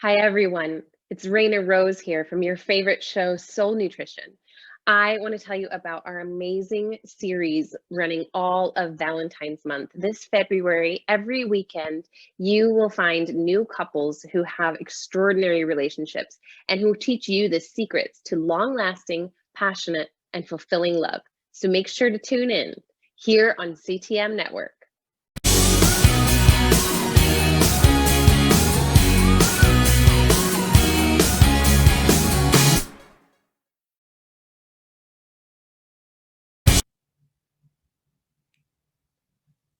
Hi, everyone. It's Reina Rose here from your favorite show, Soul Nutrition. I want to tell you about our amazing series running all of Valentine's month. This February, every weekend, you will find new couples who have extraordinary relationships and who teach you the secrets to long lasting, passionate, and fulfilling love. So make sure to tune in here on CTM Network.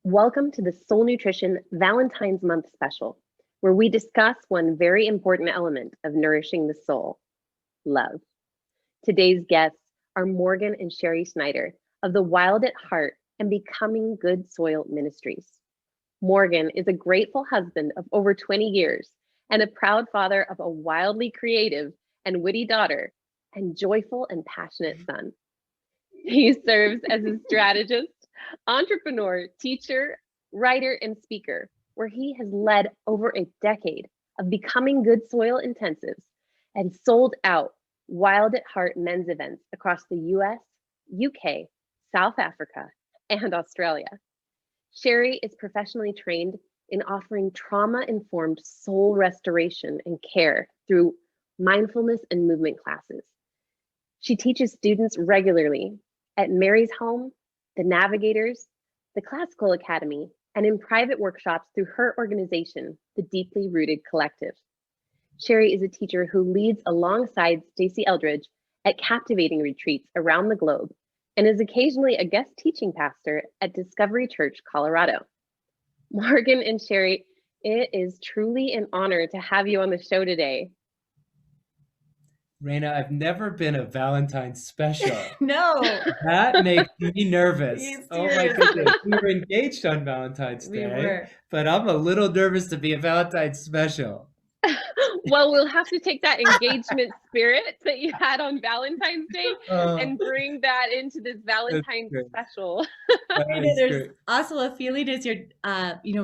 Welcome to the Soul Nutrition Valentine's Month special, where we discuss one very important element of nourishing the soul, love. Today's guests are Morgan and Cheri Snyder of the Wild at Heart and Becoming Good Soil Ministries. Morgan is a grateful husband of over 20 years and a proud father of a wildly creative and witty daughter and joyful and passionate son. He serves as a strategist, entrepreneur, teacher, writer, and speaker, where he has led over a decade of Becoming Good Soil intensives and sold out Wild at Heart men's events across the US, UK, South Africa, and Australia. Cheri is professionally trained in offering trauma-informed soul restoration and care through mindfulness and movement classes. She teaches students regularly at Mary's Home, the Navigators, the Classical Academy, and in private workshops through her organization, the Deeply Rooted Collective. Cheri is a teacher who leads alongside Stacey Eldridge at captivating retreats around the globe and is occasionally a guest teaching pastor at Discovery Church, Colorado. Morgan and Cheri, it is truly an honor to have you on the show today. Reina, I've never been a Valentine's special. No. That makes me nervous. Seriously. Oh my goodness. We were engaged on Valentine's Day, were. but I'm a little nervous to be a Valentine's special. Well, we'll have to take that engagement spirit that you had on Valentine's Day and bring that into this Valentine's special. There's great. also a feeling as you're,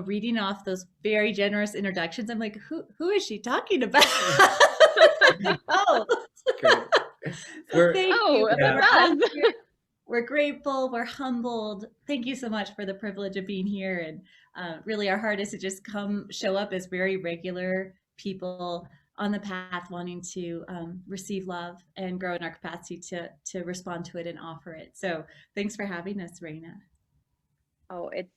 reading off those very generous introductions. I'm like, who is she talking about? Oh, so thank you. We're grateful. We're humbled. Thank you so much for the privilege of being here. And really, our heart is to just show up as very regular people on the path, wanting to receive love and grow in our capacity to respond to it and offer it. So thanks for having us, Reina. Oh, it's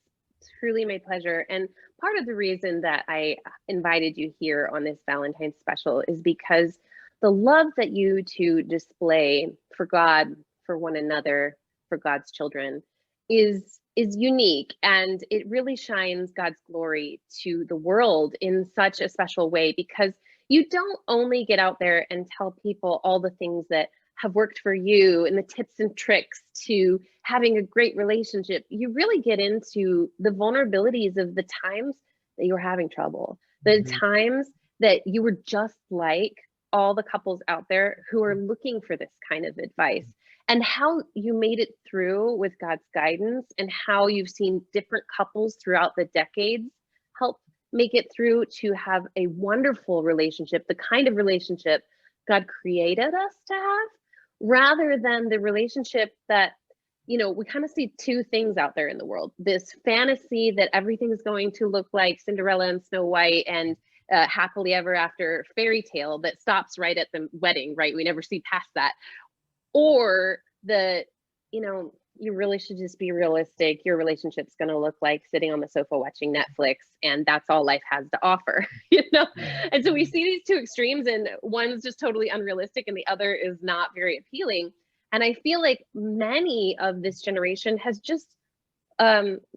truly my pleasure. And part of the reason that I invited you here on this Valentine's special is because the love that you two display for God, for one another, for God's children is unique, and it really shines God's glory to the world in such a special way, because you don't only get out there and tell people all the things that have worked for you and the tips and tricks to having a great relationship. You really get into the vulnerabilities of the times that you were having trouble, the times that you were just like all the couples out there who are looking for this kind of advice, and how you made it through with God's guidance, and how you've seen different couples throughout the decades help make it through to have a wonderful relationship, the kind of relationship God created us to have, rather than the relationship that, we kind of see two things out there in the world. This fantasy that everything's going to look like Cinderella and Snow White and happily ever after fairy tale that stops right at the wedding, right? We never see past that. Or you really should just be realistic. Your relationship's going to look like sitting on the sofa watching Netflix, and that's all life has to offer, And so we see these two extremes, and one's just totally unrealistic and the other is not very appealing. And I feel like many of this generation has just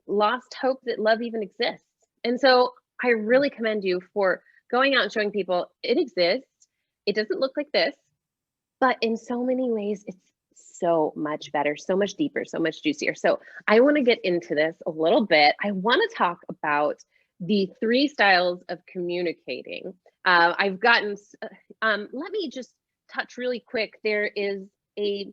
lost hope that love even exists. And so I really commend you for going out and showing people it exists. It doesn't look like this, but in so many ways, it's so much better, so much deeper, so much juicier. So I want to get into this a little bit. I want to talk about the 3 styles of communicating. I've gotten, let me just touch really quick. There is a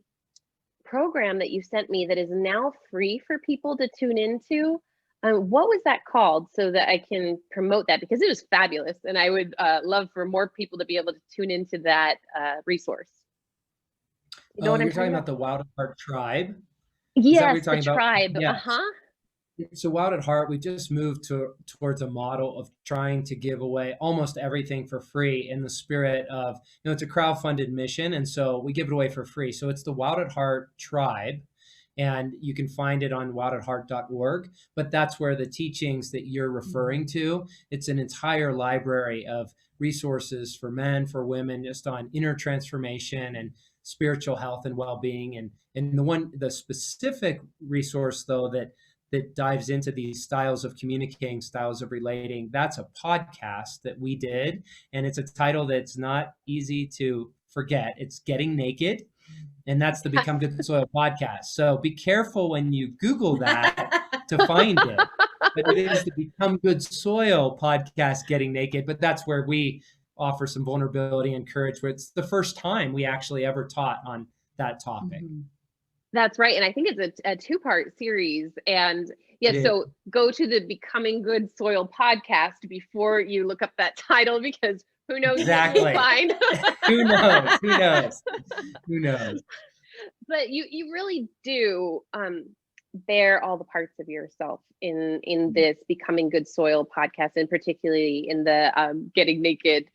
program that you sent me that is now free for people to tune into What was that called so that I can promote that? Because it was fabulous. And I would love for more people to be able to tune into that resource. You know what I'm You're talking talking about the Wild at Heart Tribe? Is that what Yes, you're the talking about? tribe. Yes. Uh-huh. So Wild at Heart, we just moved towards a model of trying to give away almost everything for free in the spirit of, it's a crowdfunded mission. And so we give it away for free. So it's the Wild at Heart Tribe. And you can find it on wildatheart.org. But that's where the teachings that you're referring to, it's an entire library of resources for men, for women, just on inner transformation and spiritual health and well-being. And the specific resource though that dives into these styles of communicating, styles of relating, that's a podcast that we did. And it's a title that's not easy to forget. It's Getting Naked. And that's the Become Good Soil podcast. So be careful when you Google that to find it. But it is the Become Good Soil podcast, Getting Naked. But that's where we offer some vulnerability and courage, where it's the first time we actually ever taught on that topic. Mm-hmm. That's right. And I think it's a two-part series. And yes, so go to the Becoming Good Soil podcast before you look up that title, because who knows exactly what you'll find. Who knows? But you really do bear all the parts of yourself in this Becoming Good Soil podcast, and particularly in the Getting Naked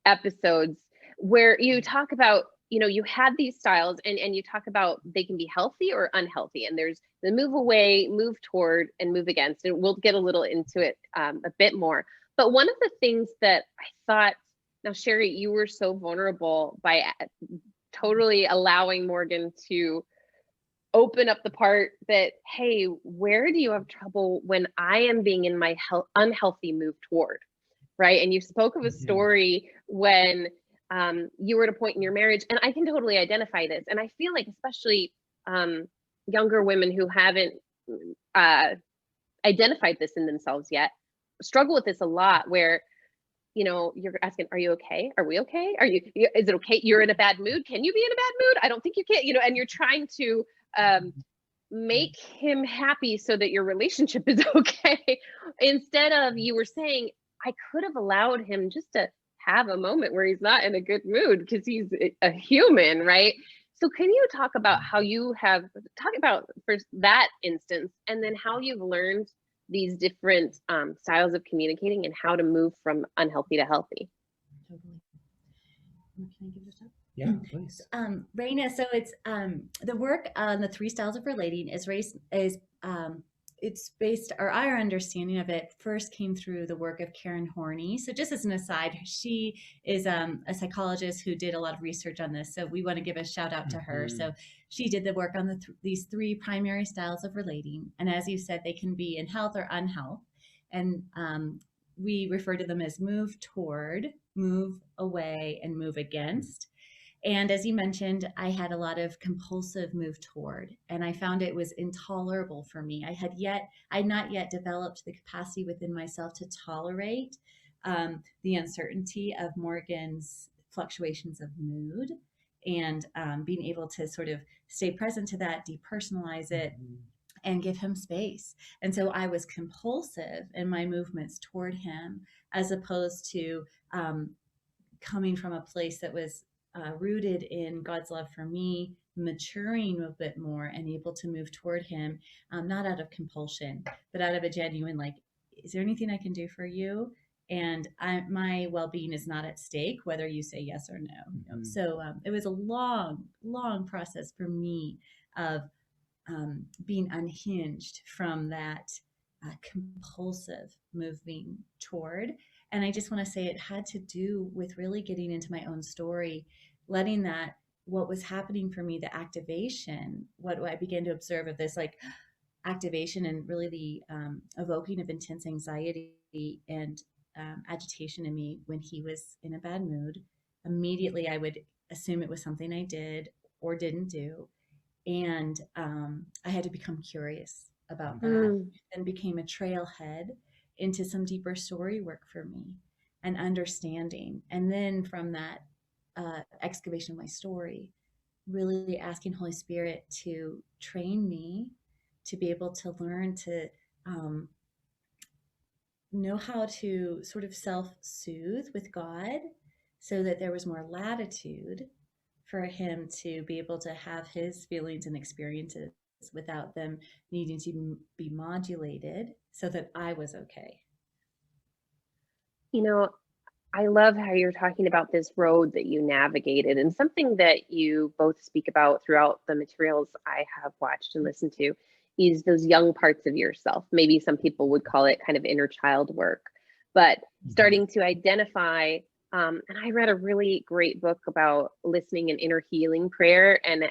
episodes, where you talk about, you had these styles and you talk about they can be healthy or unhealthy. And there's the move away, move toward, and move against. And we'll get a little into it a bit more. But one of the things that I thought, now, Cheri, you were so vulnerable by totally allowing Morgan to open up the part that, hey, where do you have trouble when I am being in my unhealthy move toward, right? And you spoke of a story when you were at a point in your marriage, and I can totally identify this. And I feel like especially younger women who haven't identified this in themselves yet struggle with this a lot, where you're asking, are you okay? Are we okay? Is it okay? You're in a bad mood. Can you be in a bad mood? I don't think you can, and you're trying to make him happy so that your relationship is okay. Instead of, you were saying, I could have allowed him just to have a moment where he's not in a good mood because he's a human, right? So can you talk about how you have, talk about first that instance, and then how you've learned these different styles of communicating and how to move from unhealthy to healthy? Totally. Can I give this up? Yeah, please. Reina, so it's the work on the 3 styles of relating is it's based, or our understanding of it first came through the work of Karen Horney. So just as an aside, she is a psychologist who did a lot of research on this. So we want to give a shout out to her. So she did the work on these 3 primary styles of relating. And as you said, they can be in health or unhealth. And we refer to them as move toward, move away, and move against. And as you mentioned, I had a lot of compulsive move toward, and I found it was intolerable for me. I had not yet developed the capacity within myself to tolerate the uncertainty of Morgan's fluctuations of mood, and being able to sort of stay present to that, depersonalize it, and give him space. And so I was compulsive in my movements toward him, as opposed to coming from a place that was rooted in God's love for me, maturing a bit more and able to move toward him, not out of compulsion, but out of a genuine, like, is there anything I can do for you? And my well-being is not at stake, whether you say yes or no. So it was a long, long process for me of being unhinged from that compulsive moving toward. And I just want to say it had to do with really getting into my own story, letting that, what was happening for me, the activation, what I began to observe of this, like, activation and really the evoking of intense anxiety and agitation in me when he was in a bad mood. Immediately, I would assume it was something I did or didn't do. And I had to become curious about that, and became a trailhead into some deeper story work for me and understanding. And then from that excavation of my story, really asking Holy Spirit to train me to be able to learn to know how to sort of self-soothe with God so that there was more latitude for him to be able to have his feelings and experiences without them needing to be modulated so that I was okay. You know, I love how you're talking about this road that you navigated, and something that you both speak about throughout the materials I have watched and listened to is those young parts of yourself. Maybe some people would call it kind of inner child work, but starting to identify. And I read a really great book about listening and inner healing prayer and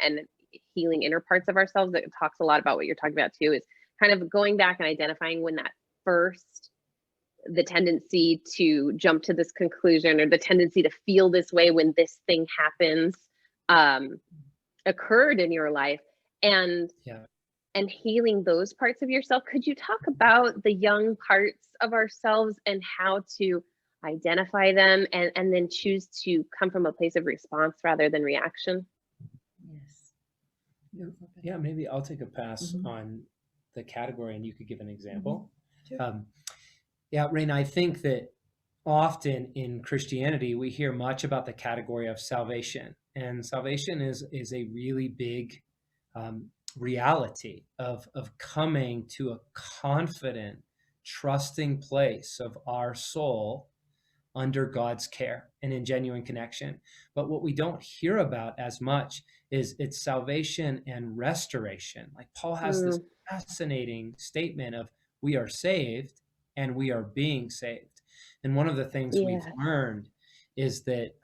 healing inner parts of ourselves that talks a lot about what you're talking about too, is kind of going back and identifying when that first, the tendency to jump to this conclusion or the tendency to feel this way when this thing happens occurred in your life, and healing those parts of yourself. Could you talk about the young parts of ourselves and how to identify them and then choose to come from a place of response rather than reaction? Yes. Yeah, maybe I'll take a pass on the category and you could give an example. Sure. Yeah, Reina, I think that often in Christianity, we hear much about the category of salvation. And salvation is a really big reality of coming to a confident, trusting place of our soul under God's care and in genuine connection. But what we don't hear about as much is its salvation and restoration. Like Paul has this fascinating statement of we are saved and we are being saved. And one of the things we've learned is that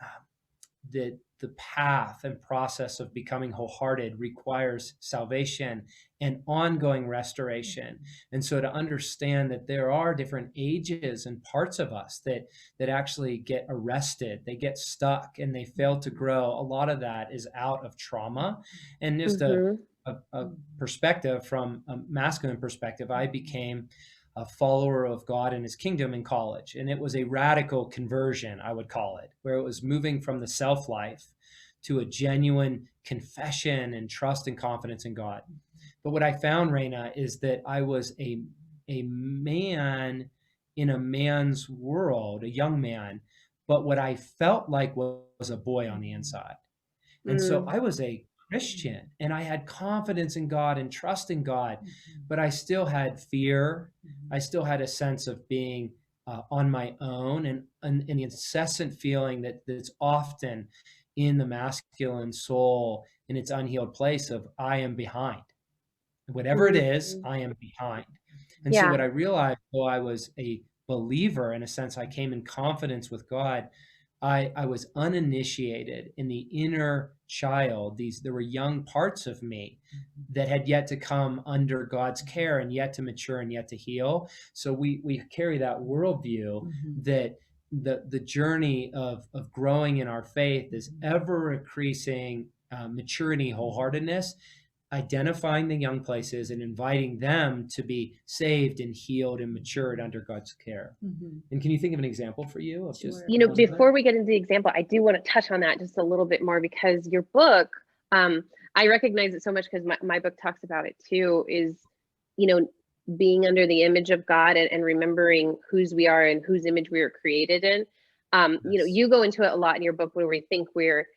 the path and process of becoming wholehearted requires salvation and ongoing restoration. And so to understand that there are different ages and parts of us that actually get arrested, they get stuck and they fail to grow. A lot of that is out of trauma. And just a perspective from a masculine perspective, I became a follower of God and his kingdom in college. And it was a radical conversion, I would call it, where it was moving from the self-life to a genuine confession and trust and confidence in God. But what I found, Reina, is that I was a man in a man's world, a young man, but what I felt like was a boy on the inside. And so I was a Christian and I had confidence in God and trust in God, but I still had fear. I still had a sense of being on my own and the incessant feeling that's often in the masculine soul in its unhealed place of I am behind. Whatever it is, I am behind. And so what I realized, though I was a believer, in a sense, I came in confidence with God, I was uninitiated in the inner child. There were young parts of me that had yet to come under God's care and yet to mature and yet to heal. So we carry that worldview that the journey of growing in our faith is ever increasing maturity, wholeheartedness, identifying the young places and inviting them to be saved and healed and matured under God's care. And can you think of an example for you of just, before we get into the example, I do want to touch on that just a little bit more, because your book, I recognize it so much because my book talks about it too, is, being under the image of God and remembering whose we are and whose image we were created in. You go into it a lot in your book where we think we're,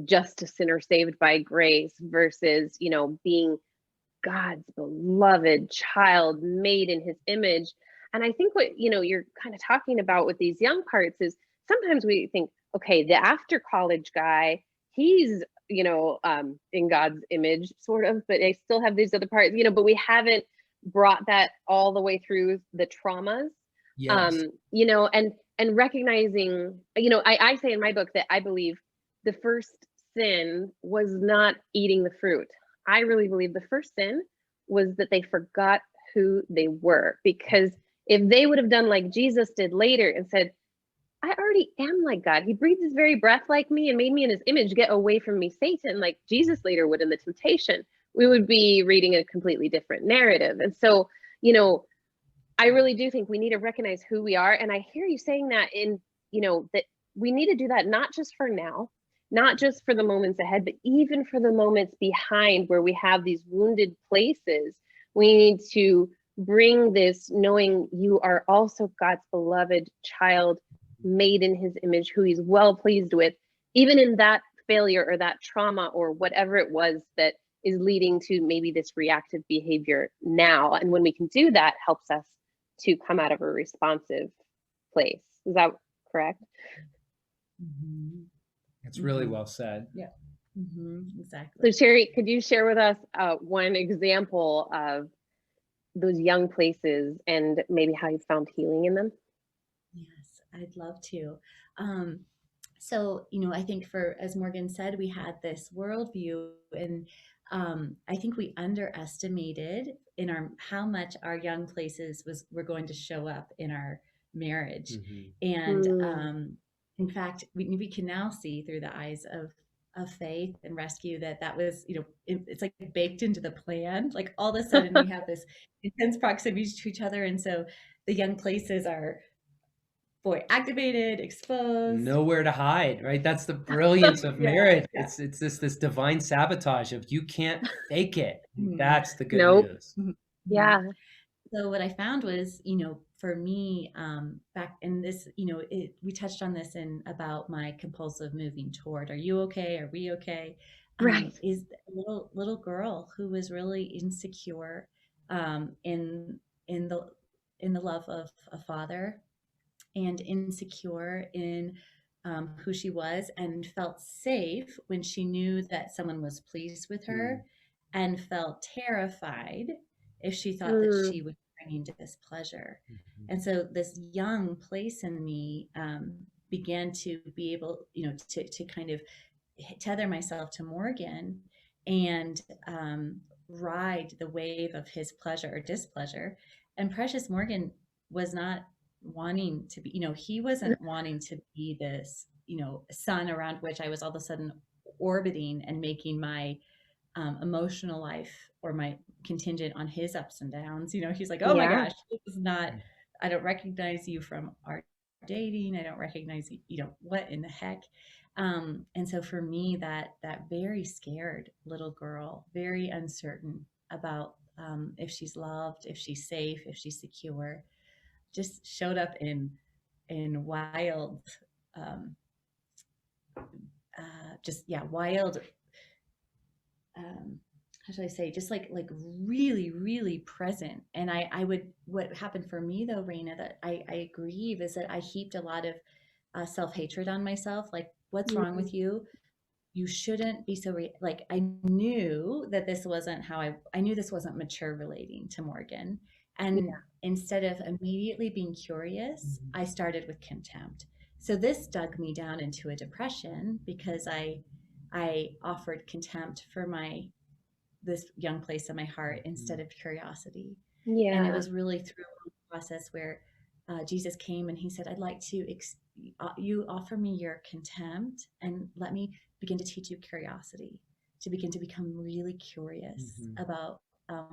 just a sinner saved by grace versus, being God's beloved child made in his image. And I think what, you're kind of talking about with these young parts is sometimes we think, okay, the after college guy, he's, in God's image sort of, but I still have these other parts, but we haven't brought that all the way through the traumas. And recognizing, I say in my book that I believe the first sin was not eating the fruit. I really believe the first sin was that they forgot who they were, because if they would have done like Jesus did later and said, I already am like God. He breathed his very breath like me and made me in his image. Get away from me, Satan, like Jesus later would in the temptation, we would be reading a completely different narrative. And so, I really do think we need to recognize who we are. And I hear you saying that that we need to do that, not just for now, not just for the moments ahead, but even for the moments behind where we have these wounded places. We need to bring this knowing you are also God's beloved child, made in his image, who he's well pleased with, even in that failure or that trauma or whatever it was that is leading to maybe this reactive behavior now. And when we can do that, helps us to come out of a responsive place. Is that correct? It's really well said. Yeah. Exactly. So Cheri, could you share with us one example of those young places and maybe how you found healing in them? Yes, I'd love to. So, I think as Morgan said, we had this worldview, and I think we underestimated how much our young places were going to show up in our marriage. And in fact, we can now see through the eyes of faith and rescue that was, it's like baked into the plan. Like all of a sudden we have this intense proximity to each other. And so the young places are activated, exposed. Nowhere to hide, right? That's the brilliance of marriage. Yeah. It's this divine sabotage of you can't fake it. That's the good news. Yeah. So what I found was, for me, back in this, we touched on this about my compulsive moving toward. Are you okay? Are we okay? Right. Is a little girl who was really insecure in the love of a father, and insecure in who she was, and felt safe when she knew that someone was pleased with her, and felt terrified if she thought that she was bringing displeasure. And so this young place in me began to be able, to kind of tether myself to Morgan and ride the wave of his pleasure or displeasure. And precious Morgan was not wanting to be, he wasn't wanting to be this, sun around which I was all of a sudden orbiting and making my emotional life or my contingent on his ups and downs. He's like, oh my gosh, this is not, I don't recognize you from our dating. I don't recognize you, what in the heck? And so for me, that very scared little girl, very uncertain about if she's loved, if she's safe, if she's secure, just showed up in wild, wild, how should I say, just like really, really present. And what happened for me though, Reina, that I grieve is that I heaped a lot of self-hatred on myself. Like, what's wrong with you? You shouldn't be so, I knew that this wasn't I knew this wasn't mature relating to Morgan. And instead of immediately being curious, I started with contempt. So this dug me down into a depression because I offered contempt for this young place in my heart instead of curiosity. Yeah. And it was really through a process where Jesus came and he said, I'd like to, you offer me your contempt and let me begin to teach you curiosity, to begin to become really curious about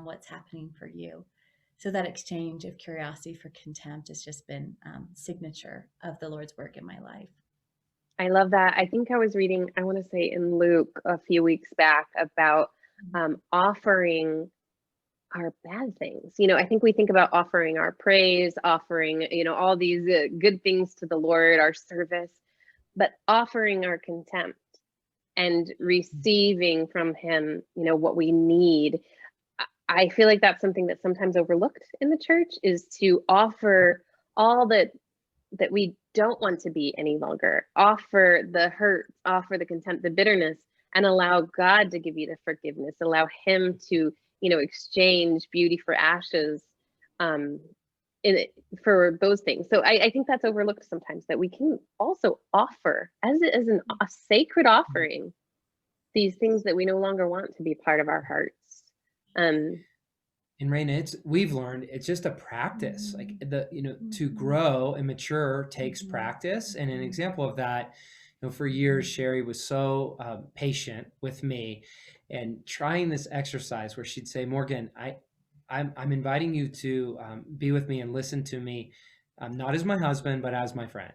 what's happening for you. So that exchange of curiosity for contempt has just been signature of the Lord's work in my life. I love that. I think I was reading, I want to say in Luke a few weeks back about offering our bad things. I think we think about offering our praise, offering, all these good things to the Lord, our service, but offering our contempt and receiving from him, what we need. I feel like that's something that's sometimes overlooked in the church, is to offer all that we don't want to be any longer, offer the hurt, offer the contempt, the bitterness, and allow God to give you the forgiveness, allow him to, exchange beauty for ashes for those things. So I think that's overlooked sometimes, that we can also offer as a sacred offering these things that we no longer want to be part of our hearts. And Reina, we've learned it's just a practice. Like to grow and mature takes practice. And an example of that, for years, Cheri was so patient with me and trying this exercise where she'd say, Morgan, I'm inviting you to be with me and listen to me, not as my husband, but as my friend.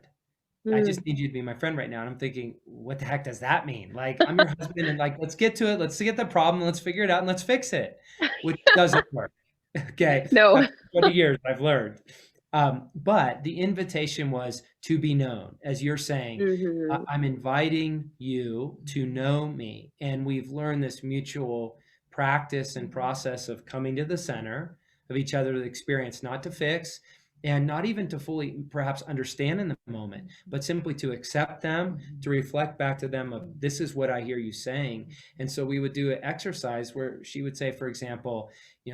I just need you to be my friend right now. And I'm thinking, what the heck does that mean? Like, I'm your husband, and let's get to it. Let's get the problem. Let's figure it out and let's fix it, which doesn't work. Okay. No. After 20 years, I've learned. But the invitation was to be known. As you're saying, Mm-hmm. I'm inviting you to know me. And we've learned this mutual practice and process of coming to the center of each other's experience, not to fix and not even to fully perhaps understand in the moment, but simply to accept them, to reflect back to them of, this is what I hear you saying. And so we would do an exercise where she would say, for example,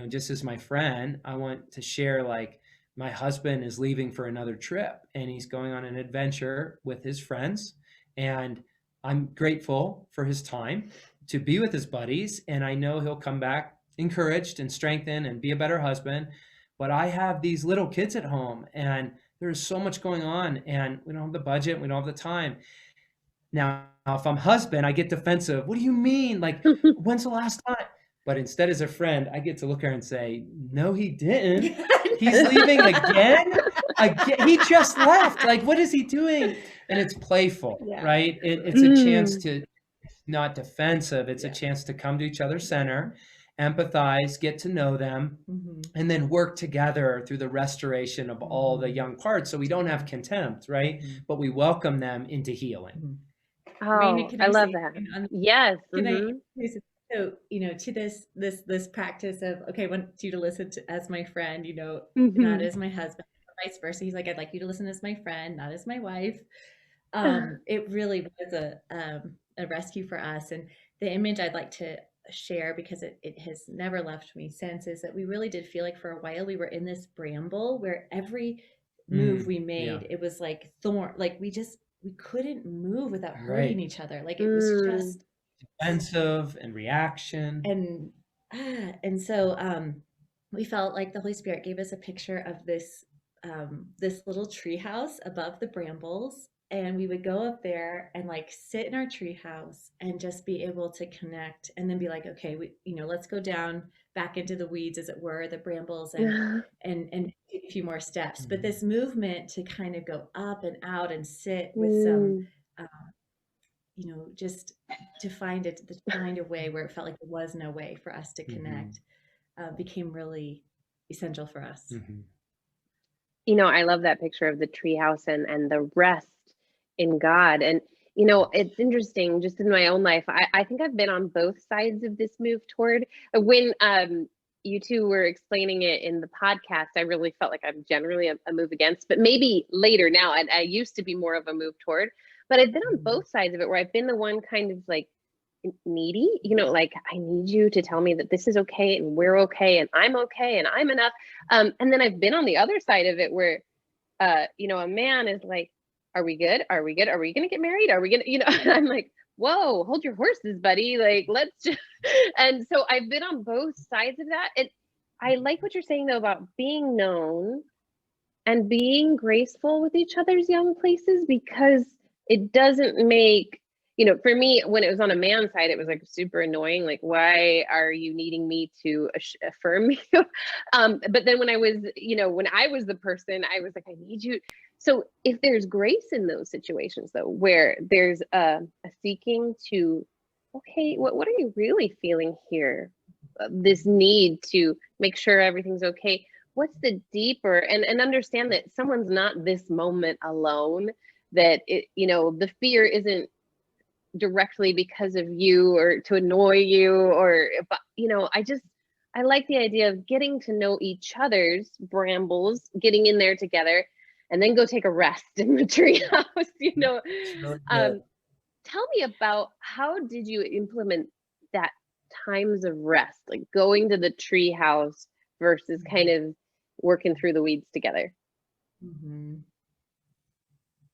just as my friend, I want to share, like, my husband is leaving for another trip and he's going on an adventure with his friends. And I'm grateful for his time to be with his buddies. And I know he'll come back encouraged and strengthened and be a better husband. But I have these little kids at home and there's so much going on and we don't have the budget. We don't have the time. Now, if I'm husband, I get defensive. What do you mean? Like, when's the last time? But instead, as a friend, I get to look at her and say, no, he didn't. He's leaving again? He just left. Like, what is he doing? And it's playful, right? It's a chance to, not defensive. It's a chance to come to each other's center, empathize, get to know them, and then work together through the restoration of all the young parts. So we don't have contempt, right? But we welcome them into healing. Oh, Reina, I love that. Yes. Can I? So, to this practice of, okay, I want you to listen to as my friend, not as my husband, or vice versa. He's like, I'd like you to listen as my friend, not as my wife. It really was a rescue for us. And the image I'd like to share, because it has never left me since, is that we really did feel like for a while we were in this bramble where every move we made, it was like thorn, like we couldn't move without hurting each other. Like it was just defensive and reaction. And so we felt like the Holy Spirit gave us a picture of this little tree house above the brambles. And we would go up there and like sit in our tree house and just be able to connect, and then be like, okay, let's go down back into the weeds, as it were, the brambles, and take a few more steps. But this movement to kind of go up and out and sit with some, just to find a way where it felt like there was no way for us to connect, became really essential for us. I love that picture of the treehouse and the rest in God. And, it's interesting, just in my own life, I think I've been on both sides of this move toward. When you two were explaining it in the podcast, I really felt like I'm generally a move against, but maybe later now. I used to be more of a move toward, but I've been on both sides of it, where I've been the one kind of like needy, like, I need you to tell me that this is okay and we're okay and I'm okay and I'm enough. And then I've been on the other side of it where, a man is like, are we good? Are we good? Are we going to get married? Are we going to, I'm like, whoa, hold your horses, buddy. Like, let's just, and so I've been on both sides of that. And I like what you're saying though, about being known and being graceful with each other's young places, because it doesn't make, for me, when it was on a man's side, it was like super annoying. Like, why are you needing me to affirm you? But then when I was, when I was the person, I was like, I need you. So if there's grace in those situations, though, where there's a seeking to, okay, what are you really feeling here? This need to make sure everything's okay. What's the deeper, and understand that someone's not this moment alone, that it, the fear isn't directly because of you or to annoy you, or, I like the idea of getting to know each other's brambles, getting in there together, and then go take a rest in the treehouse. Tell me about, how did you implement that times of rest, like going to the treehouse versus kind of working through the weeds together? You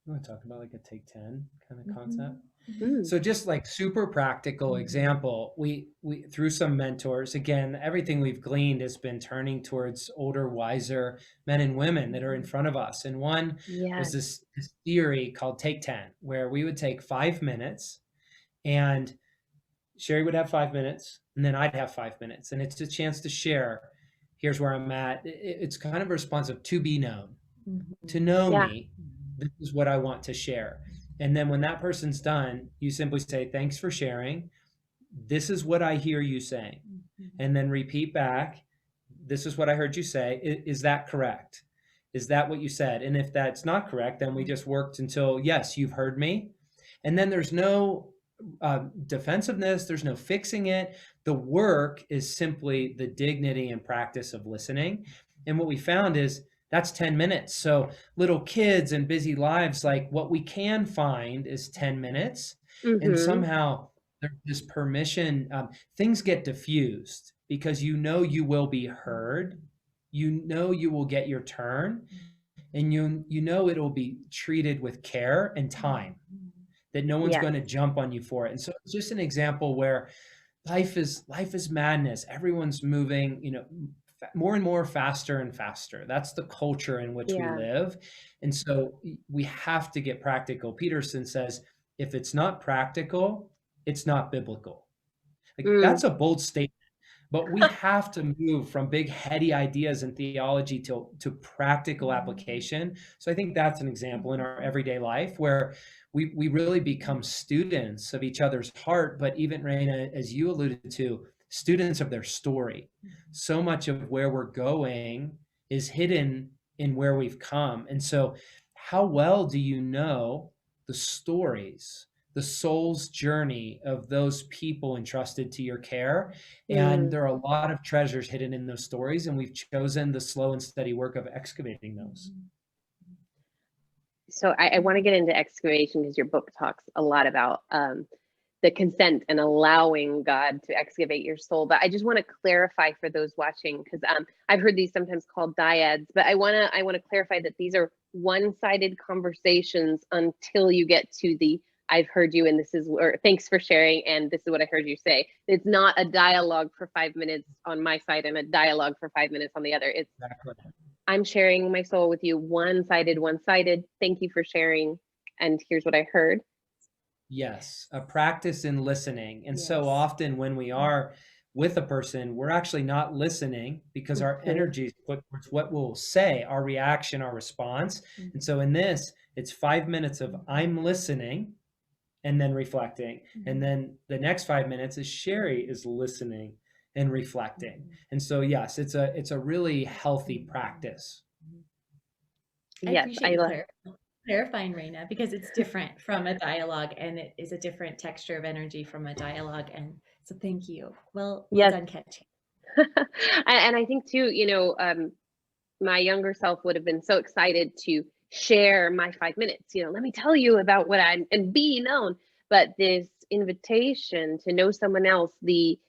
want to talk about like a take 10 kind of concept? So just like super practical example, we through some mentors, again, everything we've gleaned has been turning towards older, wiser men and women that are in front of us. And one was this theory called Take 10, where we would take 5 minutes and Cheri would have 5 minutes and then I'd have 5 minutes. And it's a chance to share, here's where I'm at. It's kind of a response of to be known, to know me. This is what I want to share. And then when that person's done, you simply say, thanks for sharing. This is what I hear you saying. And then repeat back, this is what I heard you say. Is that correct? Is that what you said? And if that's not correct, then we just worked until, yes, you've heard me. And then there's no defensiveness. There's no fixing it. The work is simply the dignity and practice of listening. And what we found is that's 10 minutes. So little kids and busy lives, like what we can find is 10 minutes. And somehow there's this permission. Things get diffused because you will be heard. You will get your turn. And it'll be treated with care and time, that no one's going to jump on you for it. And so it's just an example where life is madness. Everyone's moving, more and more, faster and faster. That's the culture in which we live. And so we have to get practical. Peterson says, if it's not practical, it's not biblical. That's a bold statement. But we have to move from big, heady ideas and theology to practical application. So I think that's an example in our everyday life where we really become students of each other's heart, but even, Reina, as you alluded to, students of their story. So much of where we're going is hidden in where we've come. And so how well do you know the stories, the soul's journey of those people entrusted to your care? And there are a lot of treasures hidden in those stories, and we've chosen the slow and steady work of excavating those. So I want to get into excavation because your book talks a lot about the consent and allowing God to excavate your soul. But I just want to clarify for those watching, because I've heard these sometimes called dyads, but I want to clarify that these are one-sided conversations until you get to the I've heard you, and this is where, thanks for sharing, and this is what I heard you say. It's not a dialogue for 5 minutes on my side and a dialogue for 5 minutes on the other. It's exactly. I'm sharing my soul with you, one-sided. Thank you for sharing, and here's what I heard. Yes, a practice in listening. And so often when we are with a person, we're actually not listening because our energy is put towards what we'll say, our reaction, our response. And so in this, it's 5 minutes of I'm listening and then reflecting. And then the next 5 minutes is Cheri is listening and reflecting. And so, yes, it's a really healthy practice. Yes, I love clarifying, Reina, because it's different from a dialogue, and it is a different texture of energy from a dialogue. And so thank you. Well done catching. And I think too, my younger self would have been so excited to share my 5 minutes, let me tell you about what I'm and be known. But this invitation to know someone else, the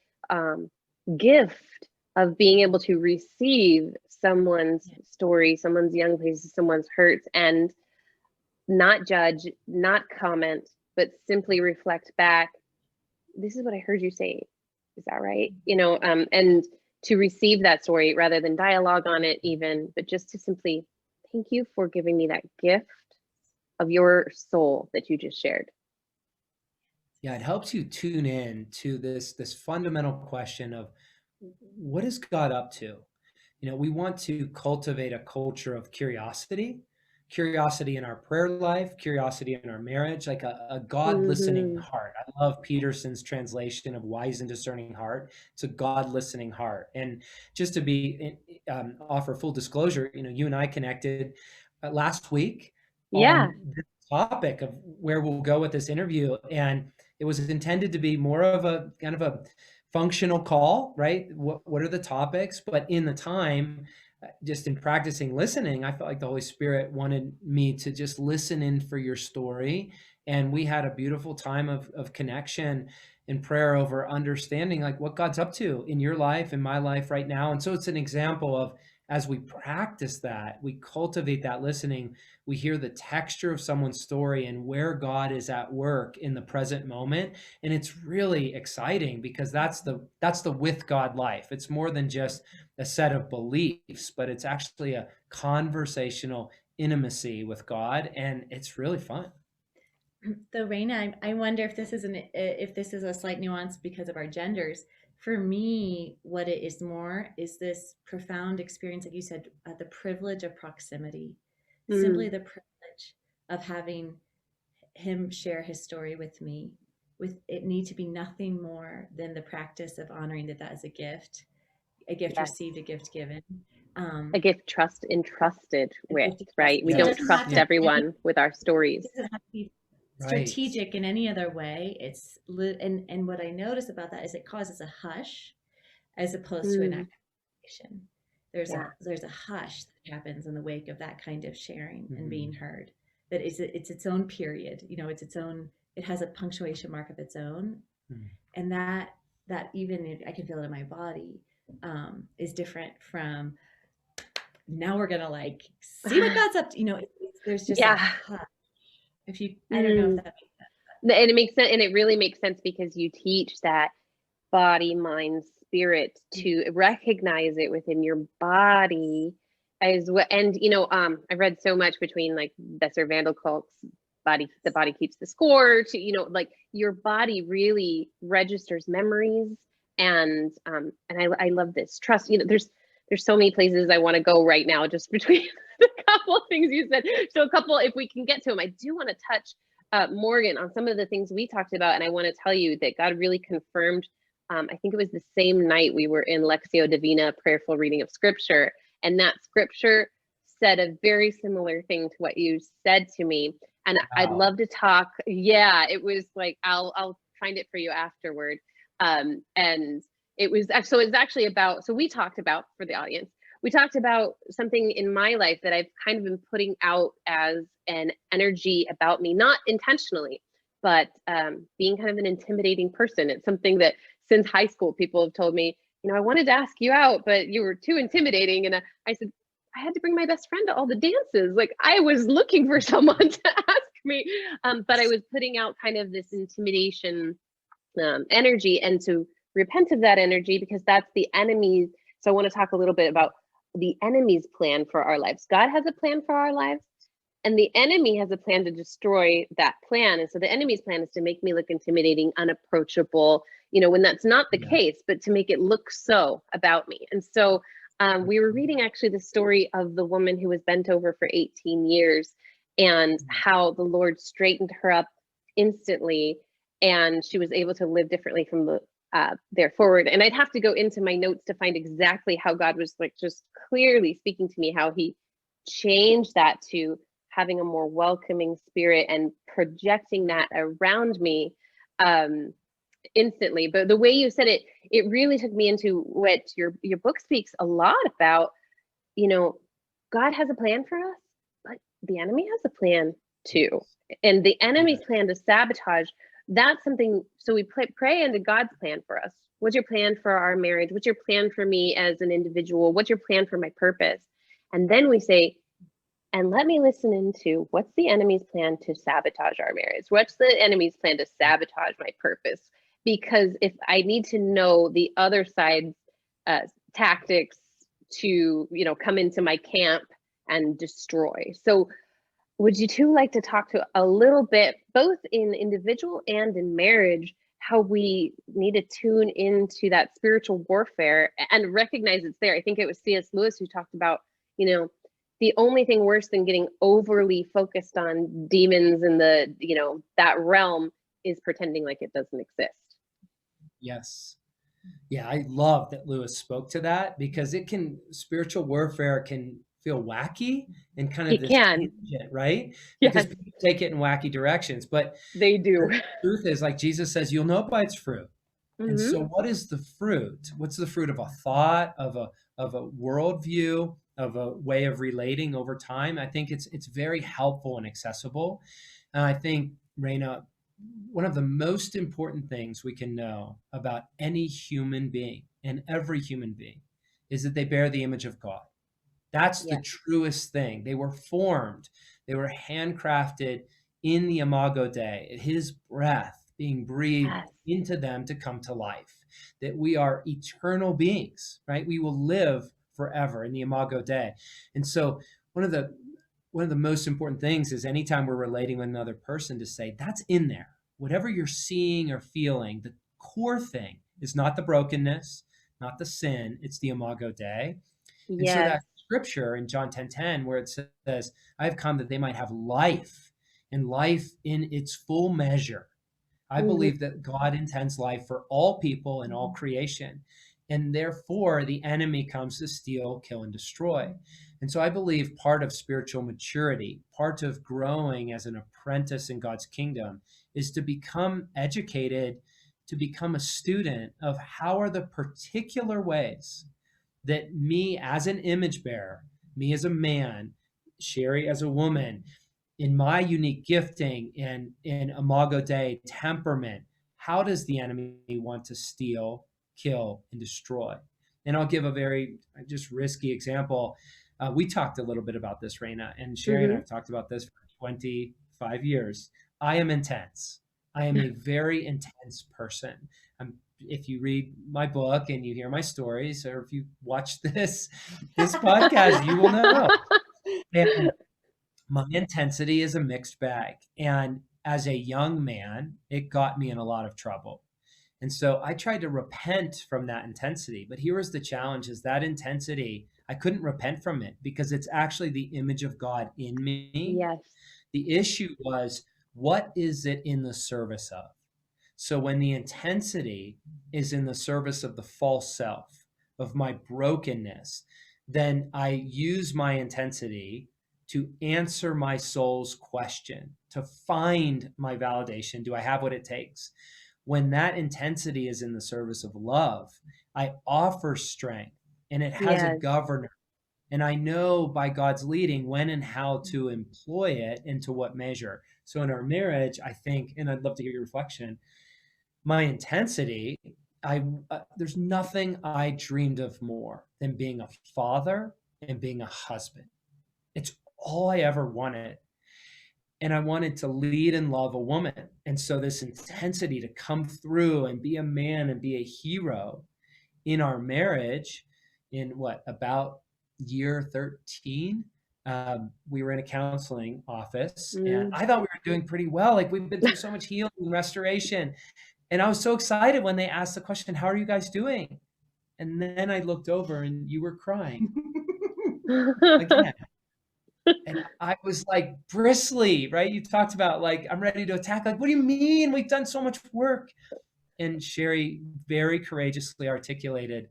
gift of being able to receive someone's story, someone's young places, someone's hurts, and not judge, not comment, but simply reflect back. This is what I heard you say. Is that right? And to receive that story rather than dialogue on it even, but just to simply thank you for giving me that gift of your soul that you just shared. Yeah, it helps you tune in to this fundamental question of what is God up to? We want to cultivate a culture of curiosity in our prayer life, curiosity in our marriage, like a God listening heart. I love Peterson's translation of wise and discerning heart. It's a God listening heart. And just to offer full disclosure, you and I connected last week on this topic of where we'll go with this interview. And it was intended to be more of a kind of a functional call, right? What are the topics? But in the time, just in practicing listening, I felt like the Holy Spirit wanted me to just listen in for your story. And we had a beautiful time of connection and prayer over understanding like what God's up to in your life, in my life right now. And so it's an example of, as we practice that, we cultivate that listening, we hear the texture of someone's story and where God is at work in the present moment. And it's really exciting because that's the with God life. It's more than just a set of beliefs, but it's actually a conversational intimacy with God. And it's really fun. So Reina, I wonder if this is a slight nuance because of our genders. For me, what it is more is this profound experience, like you said, the privilege of proximity, simply the privilege of having him share his story with me. With it need to be nothing more than the practice of honoring that is a gift. a gift Yes. received, a gift given. A gift entrusted with, right? We Yeah. don't trust everyone with our stories. It doesn't have to be strategic in any other way. It's and what I notice about that is it causes a hush as opposed to an accusation. There's a hush that happens in the wake of that kind of sharing and being heard. That it's its own period. You know, it's its own. It has a punctuation mark of its own, and that even I can feel it in my body is different from. Now we're gonna like see what God's up to. You know, there's just a hush. If you, I don't know if that makes sense. And it makes sense, and it really makes sense because you teach that body, mind, spirit to recognize it within your body as well. And you know, I read so much between like Besser Vandal Kolk's the body keeps the score to, you know, like your body really registers memories. And I love this trust. You know, there's so many places I want to go right now just between the couple of things you said. So a couple, if we can get to them, I do want to touch Morgan on some of the things we talked about. And I want to tell you that God really confirmed, I think it was the same night we were in Lectio Divina, prayerful reading of scripture. And that scripture said a very similar thing to what you said to me. And I'd love to talk. Yeah, it was like, I'll find it for you afterward. And it was actually about, so we talked about, for the audience, we talked about something in my life that I've kind of been putting out as an energy about me, not intentionally, but being kind of an intimidating person. It's something that since high school, people have told me, you know, I wanted to ask you out, but you were too intimidating. And I said, I had to bring my best friend to all the dances. Like I was looking for someone to ask me, but I was putting out kind of this intimidation energy, and to repent of that energy, because that's the enemy's. So I want to talk a little bit about the enemy's plan for our lives. God has a plan for our lives, and the enemy has a plan to destroy that plan. And so the enemy's plan is to make me look intimidating, unapproachable, you know, when that's not the case, but to make it look so about me. And so we were reading actually the story of the woman who was bent over for 18 years and how the Lord straightened her up instantly, and she was able to live differently from the there forward. And I'd have to go into my notes to find exactly how God was like just clearly speaking to me, how he changed that to having a more welcoming spirit and projecting that around me instantly. But the way you said it, it really took me into what your book speaks a lot about. You know, God has a plan for us, but the enemy has a plan too. And the enemy's plan to sabotage, that's something. So we pray into God's plan for us. What's your plan for our marriage? What's your plan for me as an individual? What's your plan for my purpose? And then we say, and let me listen into what's the enemy's plan to sabotage our marriage? What's the enemy's plan to sabotage my purpose? Because if I need to know the other side's tactics to, you know, come into my camp and destroy. So would you two like to talk to a little bit, both in individual and in marriage, how we need to tune into that spiritual warfare and recognize it's there? I think it was C.S. Lewis who talked about, you know, the only thing worse than getting overly focused on demons in the, you know, that realm is pretending like it doesn't exist. Yes. Yeah, I love that Lewis spoke to that, because spiritual warfare can feel wacky and kind of tangent, right? Yes. Because people take it in wacky directions, but they do. The truth is, like Jesus says, you'll know it by its fruit. And so what is the fruit? What's the fruit of a thought, of a worldview, of a way of relating over time? I think it's very helpful and accessible. And I think, Reina, one of the most important things we can know about any human being and every human being is that they bear the image of God. That's the truest thing. They were formed, they were handcrafted in the Imago Dei, his breath being breathed into them to come to life, that we are eternal beings, right? We will live forever in the Imago Dei. And so one of the most important things is anytime we're relating with another person, to say that's in there. Whatever you're seeing or feeling, the core thing is not the brokenness, not the sin, it's the Imago Dei. And so that scripture in John 10:10, where it says, I have come that they might have life, and life in its full measure. I believe that God intends life for all people and all creation. And therefore, the enemy comes to steal, kill, and destroy. And so I believe part of spiritual maturity, part of growing as an apprentice in God's kingdom, is to become educated, to become a student of how are the particular ways that me as an image bearer, me as a man, Cheri as a woman, in my unique gifting and in Imago Dei temperament, how does the enemy want to steal, kill, and destroy? And I'll give a very just risky example. We talked a little bit about this, Reina, and Cheri and I have talked about this for 25 years. I am intense. I am a very intense person. If you read my book and you hear my stories, or if you watch this podcast, you will know. And my intensity is a mixed bag. And as a young man, it got me in a lot of trouble. And so I tried to repent from that intensity. But here was the challenge, is that intensity, I couldn't repent from it because it's actually the image of God in me. Yes. The issue was, what is it in the service of? So when the intensity is in the service of the false self, of my brokenness, then I use my intensity to answer my soul's question, to find my validation. Do I have what it takes? When that intensity is in the service of love, I offer strength, and it has a governor. And I know by God's leading when and how to employ it and to what measure. So in our marriage, I think, and I'd love to hear your reflection, my intensity, there's nothing I dreamed of more than being a father and being a husband. It's all I ever wanted. And I wanted to lead and love a woman. And so this intensity to come through and be a man and be a hero in our marriage, in about year 13, we were in a counseling office, and I thought we were doing pretty well. Like, we've been through so much healing and restoration. And I was so excited when they asked the question, how are you guys doing? And then I looked over and you were crying again. And I was like bristly, right? You talked about, like, I'm ready to attack. Like, what do you mean? We've done so much work. And Cheri very courageously articulated,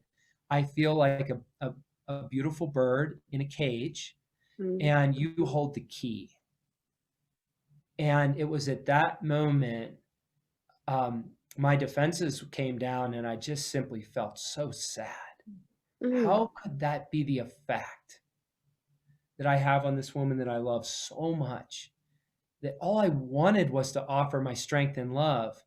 I feel like a beautiful bird in a cage, and you hold the key. And it was at that moment, my defenses came down, and I just simply felt so sad. How could that be the effect that I have on this woman that I love so much, that all I wanted was to offer my strength and love?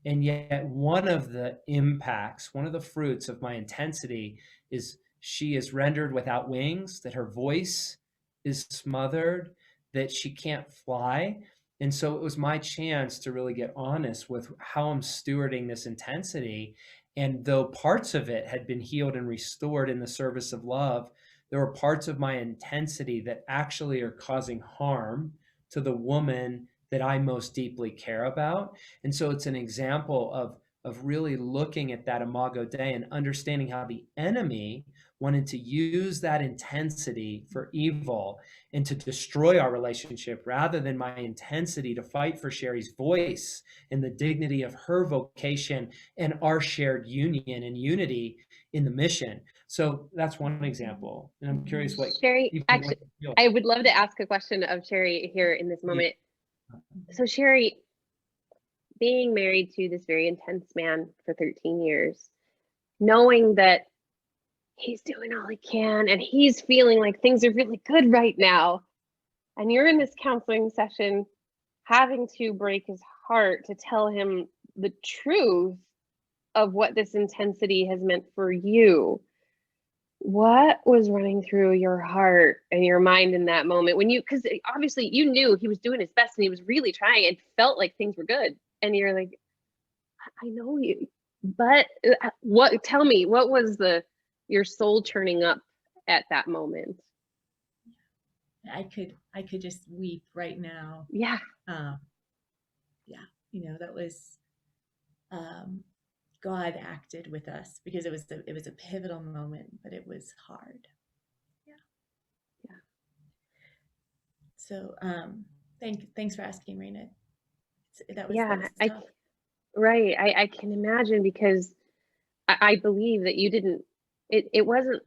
And yet one of the impacts, one of the fruits of my intensity is she is rendered without wings, that her voice is smothered, that she can't fly. And so it was my chance to really get honest with how I'm stewarding this intensity. And though parts of it had been healed and restored in the service of love, there were parts of my intensity that actually are causing harm to the woman that I most deeply care about. And so it's an example of really looking at that Imago Dei and understanding how the enemy wanted to use that intensity for evil and to destroy our relationship, rather than my intensity to fight for Cheri's voice and the dignity of her vocation and our shared union and unity in the mission. So that's one example. And I'm curious what Cheri, actually, I would love to ask a question of Cheri here in this moment. So Cheri, being married to this very intense man for 13 years, knowing that he's doing all he can and he's feeling like things are really good right now, and you're in this counseling session having to break his heart to tell him the truth of what this intensity has meant for you, what was running through your heart and your mind in that moment when you, because obviously you knew he was doing his best and he was really trying and felt like things were good, and you're like, I know you, but tell me, what was your soul churning up at that moment? I could just weep right now. Yeah. That was God acted with us, because it was a pivotal moment, but it was hard. Yeah. So thanks for asking, Reina. That was tough. Right. I can imagine, because I believe that you didn't, it wasn't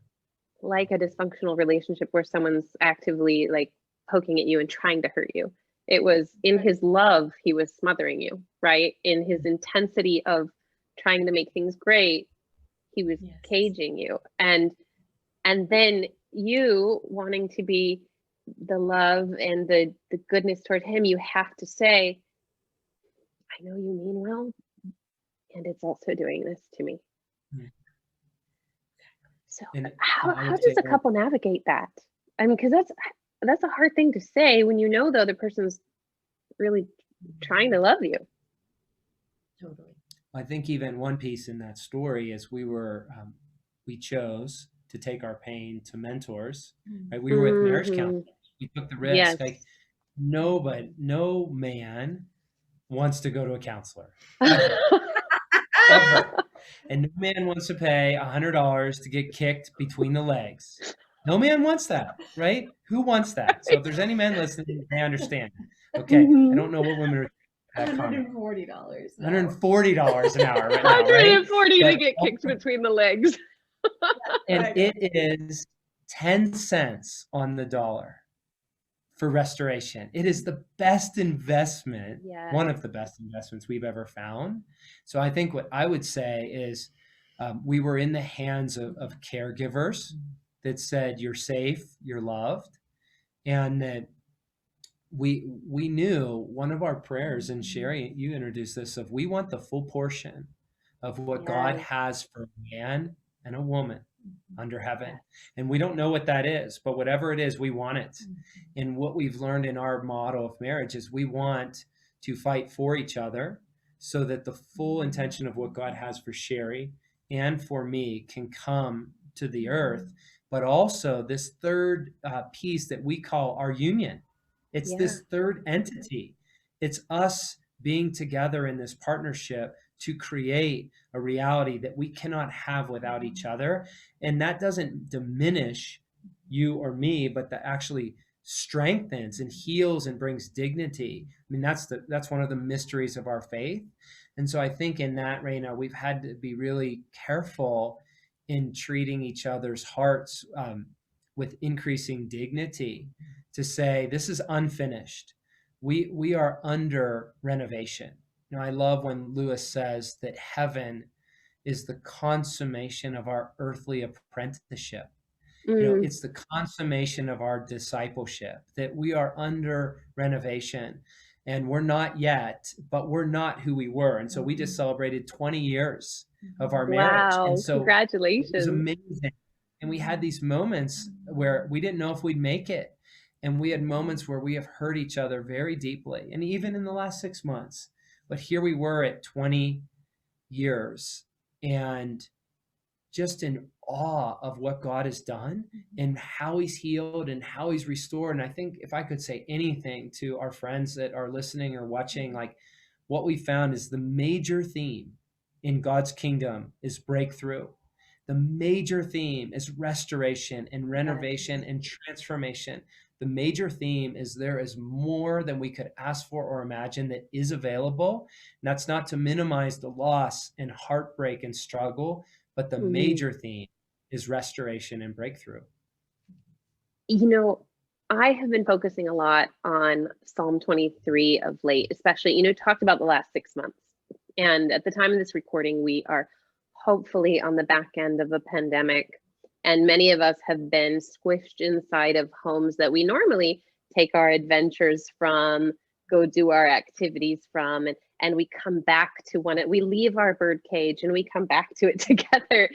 like a dysfunctional relationship where someone's actively like poking at you and trying to hurt you. It was in his love, he was smothering you, right? In his intensity of trying to make things great, he was caging you. And then you wanting to be the love and the goodness toward him, you have to say, I know you mean well, and it's also doing this to me. So how does a couple navigate that? I mean, because that's a hard thing to say when you know the other person's really trying to love you. Totally. I think even one piece in that story is we chose to take our pain to mentors. Right? We were with marriage counselors. We took the risk. Yes. Like no man wants to go to a counselor. Ever. Ever. And no man wants to pay $100 to get kicked between the legs. No man wants that, right? Who wants that? So if there's any men listening, they understand. Okay. I don't know what women are. $140. $140 an hour right now, right? $140 to get kicked between the legs. And it is 10 cents on the dollar for restoration. It is the best investment, one of the best investments we've ever found. So I think what I would say is we were in the hands of caregivers that said, you're safe, you're loved. And that we knew one of our prayers, and Cheri, you introduced this, of we want the full portion of what God has for a man and a woman under heaven. And we don't know what that is, but whatever it is, we want it. And what we've learned in our model of marriage is we want to fight for each other so that the full intention of what God has for Cheri and for me can come to the earth. But also this third piece that we call our union. It's this third entity. It's us being together in this partnership to create a reality that we cannot have without each other. And that doesn't diminish you or me, but that actually strengthens and heals and brings dignity. I mean, that's one of the mysteries of our faith. And so I think in that, Reina, we've had to be really careful in treating each other's hearts with increasing dignity, to say this is unfinished. We are under renovation. You know, I love when Lewis says that heaven is the consummation of our earthly apprenticeship. You know, it's the consummation of our discipleship, that we are under renovation. And we're not yet, but we're not who we were. And so we just celebrated 20 years of our marriage. Wow, and so congratulations. It was amazing. And we had these moments where we didn't know if we'd make it. And we had moments where we have hurt each other very deeply. And even in the last 6 months. But here we were at 20 years and just in awe of what God has done and how he's healed and how he's restored. And I think if I could say anything to our friends that are listening or watching, like what we found is the major theme in God's kingdom is breakthrough. The major theme is restoration and renovation and transformation. The major theme is there is more than we could ask for or imagine that is available. And that's not to minimize the loss and heartbreak and struggle, but the major theme is restoration and breakthrough. You know, I have been focusing a lot on Psalm 23 of late, especially, you know, talked about the last 6 months. And at the time of this recording, we are hopefully on the back end of a pandemic. And many of us have been squished inside of homes that we normally take our adventures from, go do our activities from, and we come back to we leave our bird cage and we come back to it together.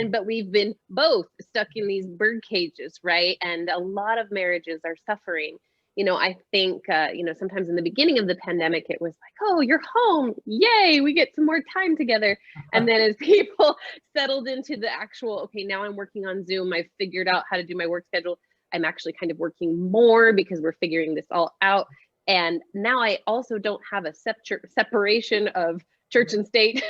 But we've been both stuck in these bird cages, right? And a lot of marriages are suffering. You know, I think, you know, sometimes in the beginning of the pandemic, it was like, oh, you're home. Yay, we get some more time together. And then as people settled into the actual, okay, now I'm working on Zoom. I've figured out how to do my work schedule. I'm actually kind of working more because we're figuring this all out. And now I also don't have a separation of church and state.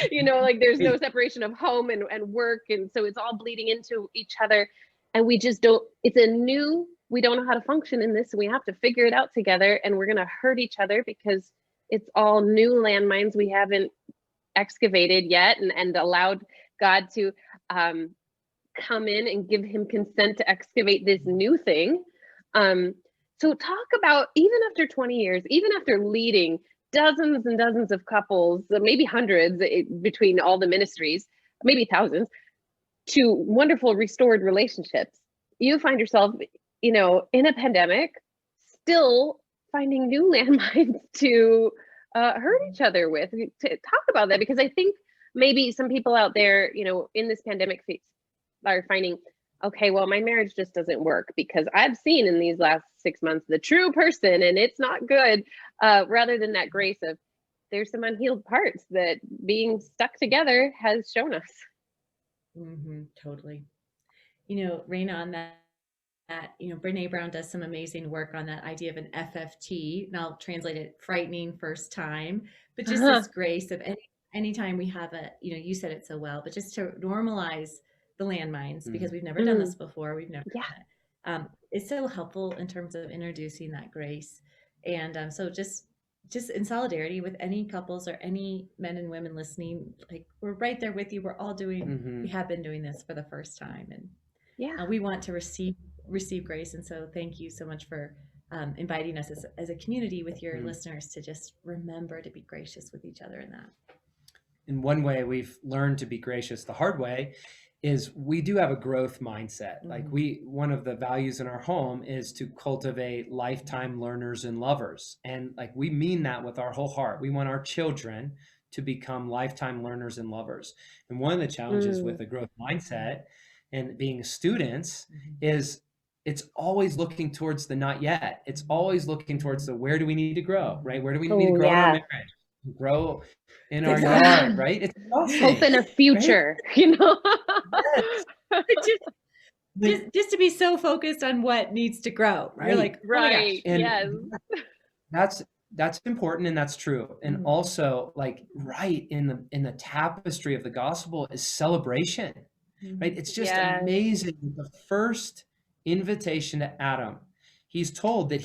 You know, like there's no separation of home and work. And so it's all bleeding into each other. And we just don't, we don't know how to function in this. And we have to figure it out together. And we're going to hurt each other because it's all new landmines we haven't excavated yet and allowed God to come in and give him consent to excavate this new thing. So talk about, even after 20 years, even after leading dozens and dozens of couples, maybe hundreds between all the ministries, maybe thousands, to wonderful restored relationships, you find yourself, in a pandemic, still finding new landmines to hurt each other with. To talk about that, because I think maybe some people out there, in this pandemic phase are finding, okay, well, my marriage just doesn't work because I've seen in these last 6 months the true person and it's not good, rather than that grace of, there's some unhealed parts that being stuck together has shown us. Totally. Reina, on that, Brene Brown does some amazing work on that idea of an FFT, and I'll translate it: frightening first time, but just this grace of anytime we have you said it so well, but just to normalize the landmines, because we've never done this before. We've never done it. It's so helpful in terms of introducing that grace. And so just in solidarity with any couples or any men and women listening, like, we're right there with you. We're all doing, we have been doing this for the first time. And we want to receive grace. And so thank you so much for inviting us as a community with your listeners to just remember to be gracious with each other in that. In one way, we've learned to be gracious the hard way is we do have a growth mindset. Like one of the values in our home is to cultivate lifetime learners and lovers. And like, we mean that with our whole heart. We want our children to become lifetime learners and lovers. And one of the challenges with a growth mindset and being students is it's always looking towards the not yet. It's always looking towards the, where do we need to grow, right? Where do we need to grow in our marriage? Grow in our yard, right? It's hope in a future, just to be so focused on what needs to grow. Right. You're like, right. Oh yes. That's important, and that's true. And also, like, right in the tapestry of the gospel is celebration. Right? It's just amazing. The first invitation to Adam, he's told that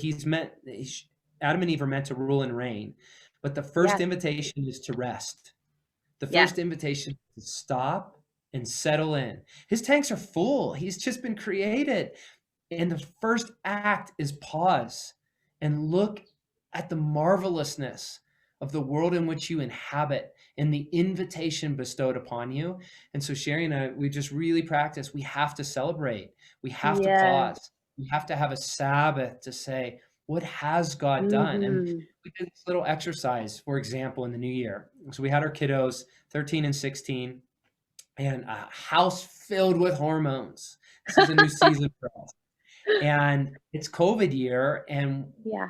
Adam and Eve are meant to rule and reign. But the first invitation is to rest. The first invitation is to stop and settle in. His tanks are full. He's just been created. And the first act is pause and look at the marvelousness of the world in which you inhabit and the invitation bestowed upon you. And so Cheri and I, we just really practice. We have to celebrate. We have to pause. We have to have a Sabbath to say, what has God done? And we did this little exercise, for example, in the new year. So we had our kiddos, 13 and 16, and a house filled with hormones. This is a new season for us. And it's COVID year. And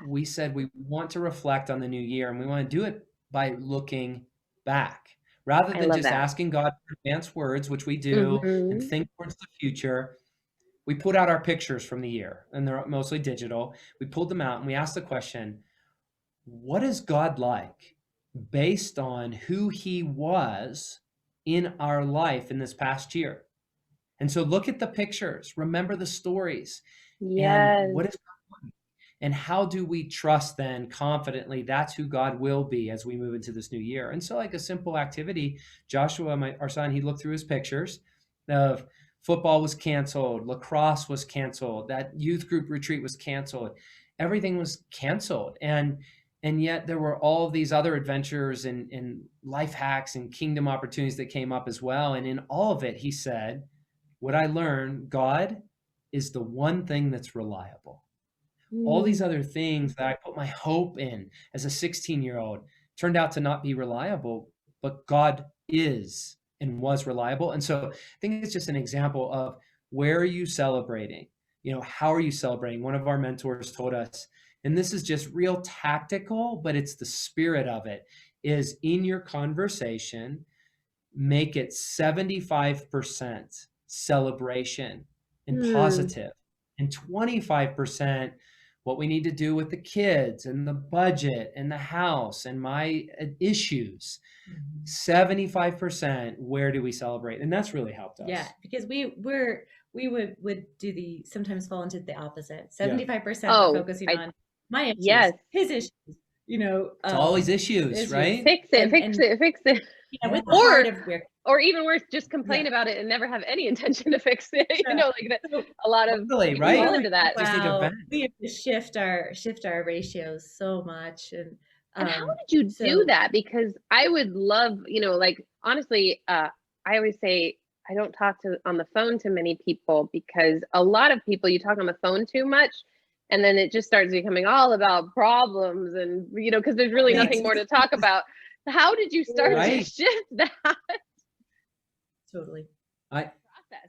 we said we want to reflect on the new year, and we want to do it by looking back. Rather than just asking God for advanced words, which we do, and think towards the future. We put out our pictures from the year, and they're mostly digital. We pulled them out and we asked the question, what is God like based on who he was in our life in this past year? And so look at the pictures, remember the stories. And what is God like? And how do we trust then confidently that's who God will be as we move into this new year? And so, like, a simple activity, Joshua, our son, he looked through his pictures of football was canceled, lacrosse was canceled, that youth group retreat was canceled, everything was canceled. And yet there were all of these other adventures and life hacks and kingdom opportunities that came up as well. And in all of it, he said, what I learned, God is the one thing that's reliable. All these other things that I put my hope in as a 16-year-old turned out to not be reliable, but God is and was reliable. And so I think it's just an example of, where are you celebrating? How are you celebrating? One of our mentors told us, and this is just real tactical, but it's the spirit of it, is in your conversation, make it 75% celebration and positive, and 25% what we need to do with the kids and the budget and the house and my issues. 75%, where do we celebrate? And that's really helped us. Yeah, because we would do sometimes fall into the opposite. 75% focusing on my issues, his issues, it's always issues, right? Fix it. Yeah, with the heart of where, or even worse, just complain about it and never have any intention to fix it. Like that. A lot of really, right? fall into that. Wow, we have to shift our ratios so much. And how did you do that? Because I would love, like, honestly, I always say I don't talk on the phone to many people, because a lot of people, you talk on the phone too much, and then it just starts becoming all about problems, and because there's really nothing more to talk about. How did you start to shift that? Totally. Process.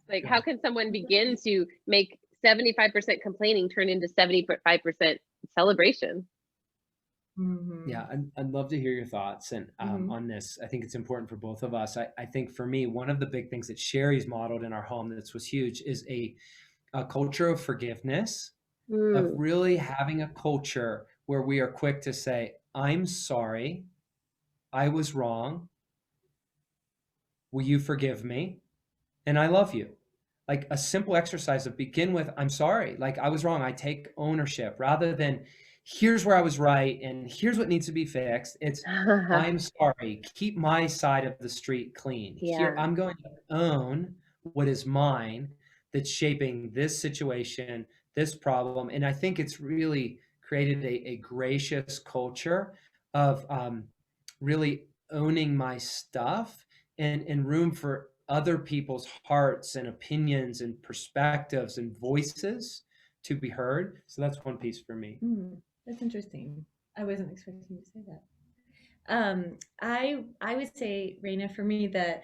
Like, how can someone begin to make 75% complaining turn into 75% celebration? Mm-hmm. Yeah, I'd love to hear your thoughts and on this. I think it's important for both of us. I think for me, one of the big things that Cheri's modeled in our home that was huge is a culture of forgiveness, of really having a culture where we are quick to say, I'm sorry, I was wrong. Will you forgive me? And I love you. Like a simple exercise of begin with, I'm sorry, like I was wrong. I take ownership, rather than here's where I was right and here's what needs to be fixed. It's I'm sorry, keep my side of the street clean. Here, I'm going to own what is mine that's shaping this situation, this problem. And I think it's really created a gracious culture of really owning my stuff and room for other people's hearts and opinions and perspectives and voices to be heard. So that's one piece for me. That's interesting. I wasn't expecting you to say that. I would say, Reina, for me, that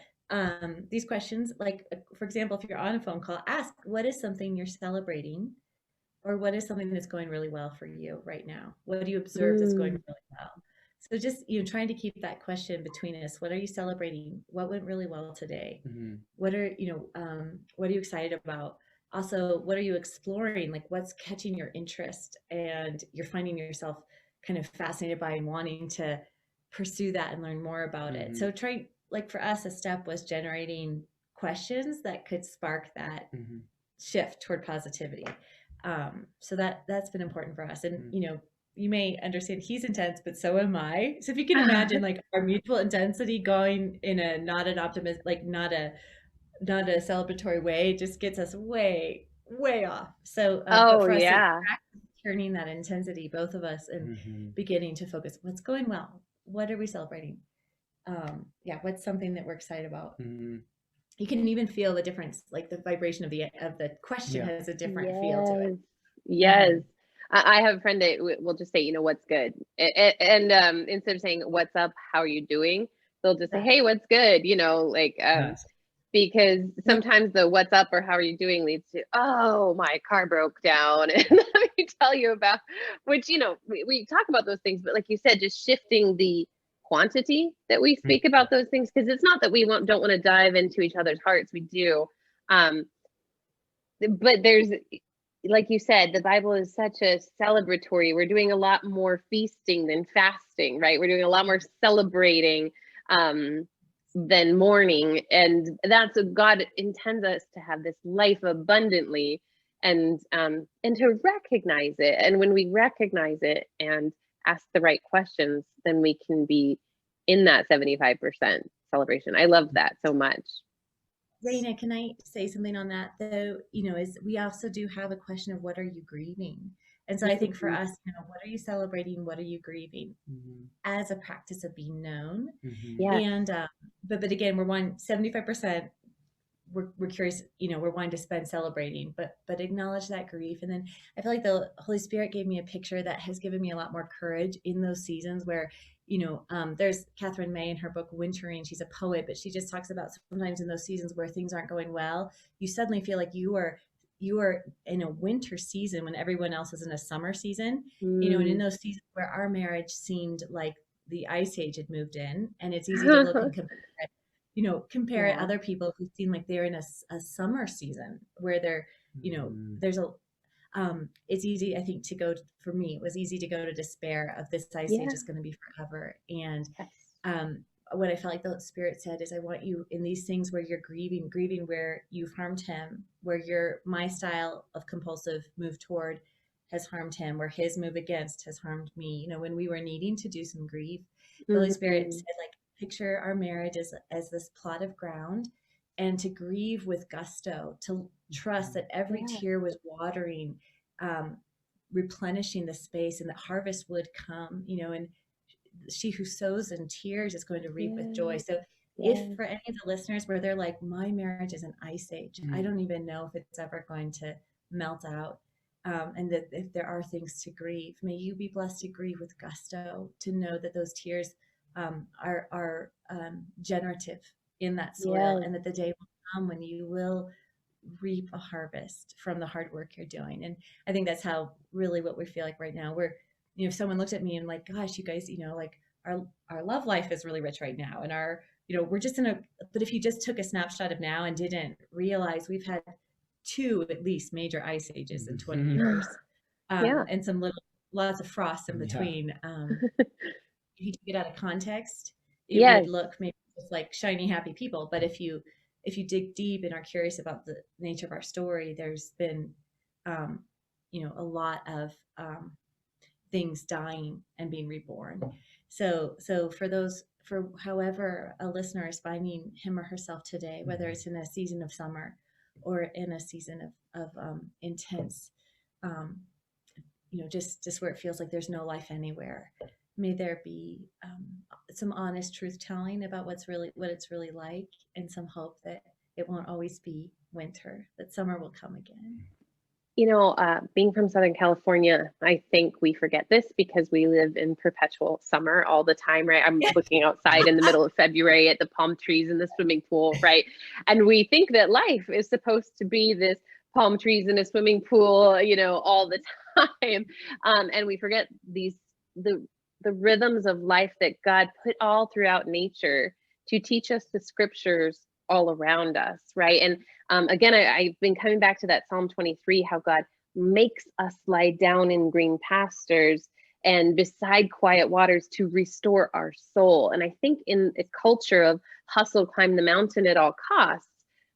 these questions, like, for example, if you're on a phone call, ask, what is something you're celebrating, or what is something that's going really well for you right now? What do you observe that's going really well? So just, trying to keep that question between us. What are you celebrating? What went really well today? What are you excited about? Also, what are you exploring? Like, what's catching your interest and you're finding yourself kind of fascinated by and wanting to pursue that and learn more about it. So like for us, a step was generating questions that could spark that shift toward positivity. So that's been important for us. And, you may understand he's intense, but so am I. So if you can imagine like our mutual intensity going in a not an optimist, like not a celebratory way, just gets us way off. So but for us to practice turning that intensity, both of us, and beginning to focus, what's going well, what are we celebrating, what's something that we're excited about. You can even feel the difference, like the vibration of the question has a different feel to it. Yes. I have a friend that will just say, what's good, and instead of saying what's up, how are you doing, they'll just say, hey, what's good, because sometimes the what's up or how are you doing leads to, oh, my car broke down, and let me tell you about, which, we talk about those things, but like you said, just shifting the quantity that we speak about those things, because it's not that we don't want to dive into each other's hearts, we do, but there's, like you said, the Bible is such a celebratory. We're doing a lot more feasting than fasting, right? We're doing a lot more celebrating than mourning. And that's what God intends us to have, this life abundantly, and to recognize it. And when we recognize it and ask the right questions, then we can be in that 75% celebration. I love that so much. Reina, can I say something on that though? Is we also do have a question of what are you grieving? And so I think for us, what are you celebrating? What are you grieving? As a practice of being known. And but again, we're 75%. We're curious, we're wanting to spend celebrating, but acknowledge that grief. And then I feel like the Holy Spirit gave me a picture that has given me a lot more courage in those seasons where, there's Catherine May in her book Wintering. She's a poet, but she just talks about sometimes in those seasons where things aren't going well, you suddenly feel like you are in a winter season when everyone else is in a summer season, and in those seasons where our marriage seemed like the ice age had moved in, and it's easy to look and compare other people who seem like they're in a summer season where they're, there's a, it's easy, I think, for me, it was easy to go to despair of this ice age is going to be forever. And what I felt like the Spirit said is, I want you in these things where you're grieving where you've harmed him, where my style of compulsive move toward has harmed him, where his move against has harmed me. When we were needing to do some grief, the Holy Spirit said, like, picture our marriage as this plot of ground, and to grieve with gusto, to trust that every tear was watering, replenishing the space, and that harvest would come, and she who sows in tears is going to reap with joy. So if for any of the listeners where they're like, my marriage is an ice age, I don't even know if it's ever going to melt out, and that if there are things to grieve, may you be blessed to grieve with gusto, to know that those tears are generative in that soil, and that the day will come when you will reap a harvest from the hard work you're doing. And I think that's how really what we feel like right now. We're, if someone looked at me and like, gosh, you guys, like our love life is really rich right now, and our, we're just but if you just took a snapshot of now and didn't realize we've had 2 at least major ice ages in 20 years, and lots of frost in between. If you take it out of context, it would look maybe just like shiny, happy people. But if you dig deep and are curious about the nature of our story, there's been, a lot of things dying and being reborn. So for however a listener is finding him or herself today, whether it's in a season of summer or in a season of intense, just where it feels like there's no life anywhere, may there be some honest truth telling about what it's really like, and some hope that it won't always be winter, that summer will come again. Being from Southern California, I think we forget this because we live in perpetual summer all the time, right? I'm looking outside in the middle of February at the palm trees and the swimming pool, right? And we think that life is supposed to be this palm trees and a swimming pool, all the time. And we forget the rhythms of life that God put all throughout nature to teach us the scriptures all around us, right? And again, I've been coming back to that Psalm 23, how God makes us lie down in green pastures and beside quiet waters to restore our soul. And I think in a culture of hustle, climb the mountain at all costs,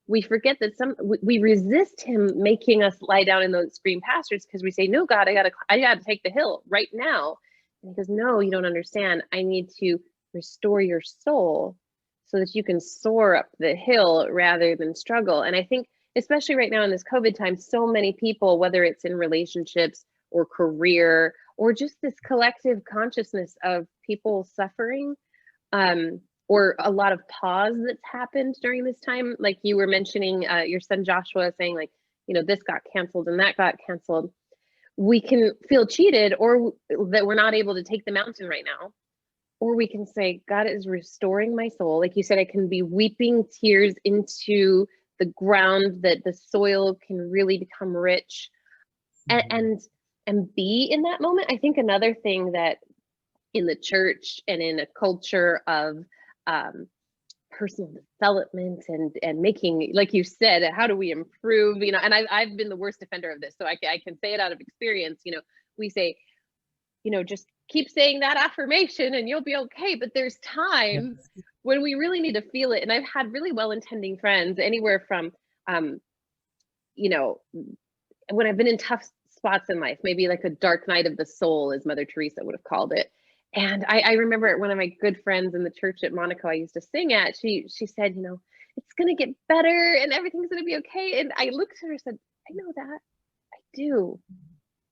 we forget that we resist him making us lie down in those green pastures because we say, no, God, I gotta take the hill right now. And he goes, no, you don't understand. I need to restore your soul so that you can soar up the hill rather than struggle. And I think, especially right now in this COVID time, so many people, whether it's in relationships or career, or just this collective consciousness of people suffering, or a lot of pause that's happened during this time. Like you were mentioning, your son Joshua saying, like, this got canceled and that got canceled. We can feel cheated, or that we're not able to take the mountain right now. Or we can say, God is restoring my soul. Like you said, I can be weeping tears into the ground, that the soil can really become rich, and be in that moment. I think another thing that in the church and in a culture of personal development and making, like you said, how do we improve? And I've been the worst offender of this, so I can say it out of experience. We say, just keep saying that affirmation and you'll be okay. But there's times when we really need to feel it. And I've had really well-intending friends, anywhere from, when I've been in tough spots in life, maybe like a dark night of the soul, as Mother Teresa would have called it. And I remember one of my good friends in the church at Monaco I used to sing at, she said, it's going to get better and everything's going to be okay. And I looked at her and said, I know that. I do.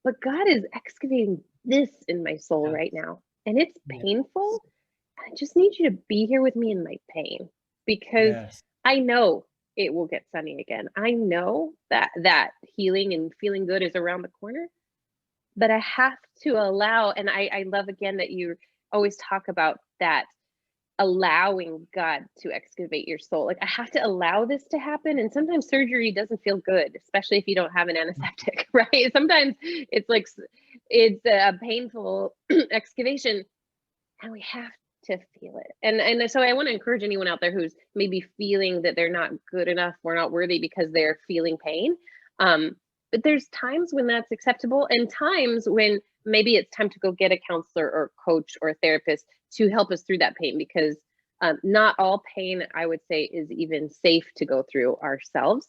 But God is excavating this in my soul right now. And it's painful. I just need you to be here with me in my pain, because I know it will get sunny again. I know that healing and feeling good is around the corner, but I have to allow, and I love again that you always talk about that, allowing God to excavate your soul. Like, I have to allow this to happen. And sometimes surgery doesn't feel good, especially if you don't have an anesthetic, right? Sometimes it's like, it's a painful excavation, and we have to feel it. And so I want to encourage anyone out there who's maybe feeling that they're not good enough or not worthy because they're feeling pain. But there's times when that's acceptable, and times when maybe it's time to go get a counselor or coach or a therapist to help us through that pain, because not all pain, I would say, is even safe to go through ourselves.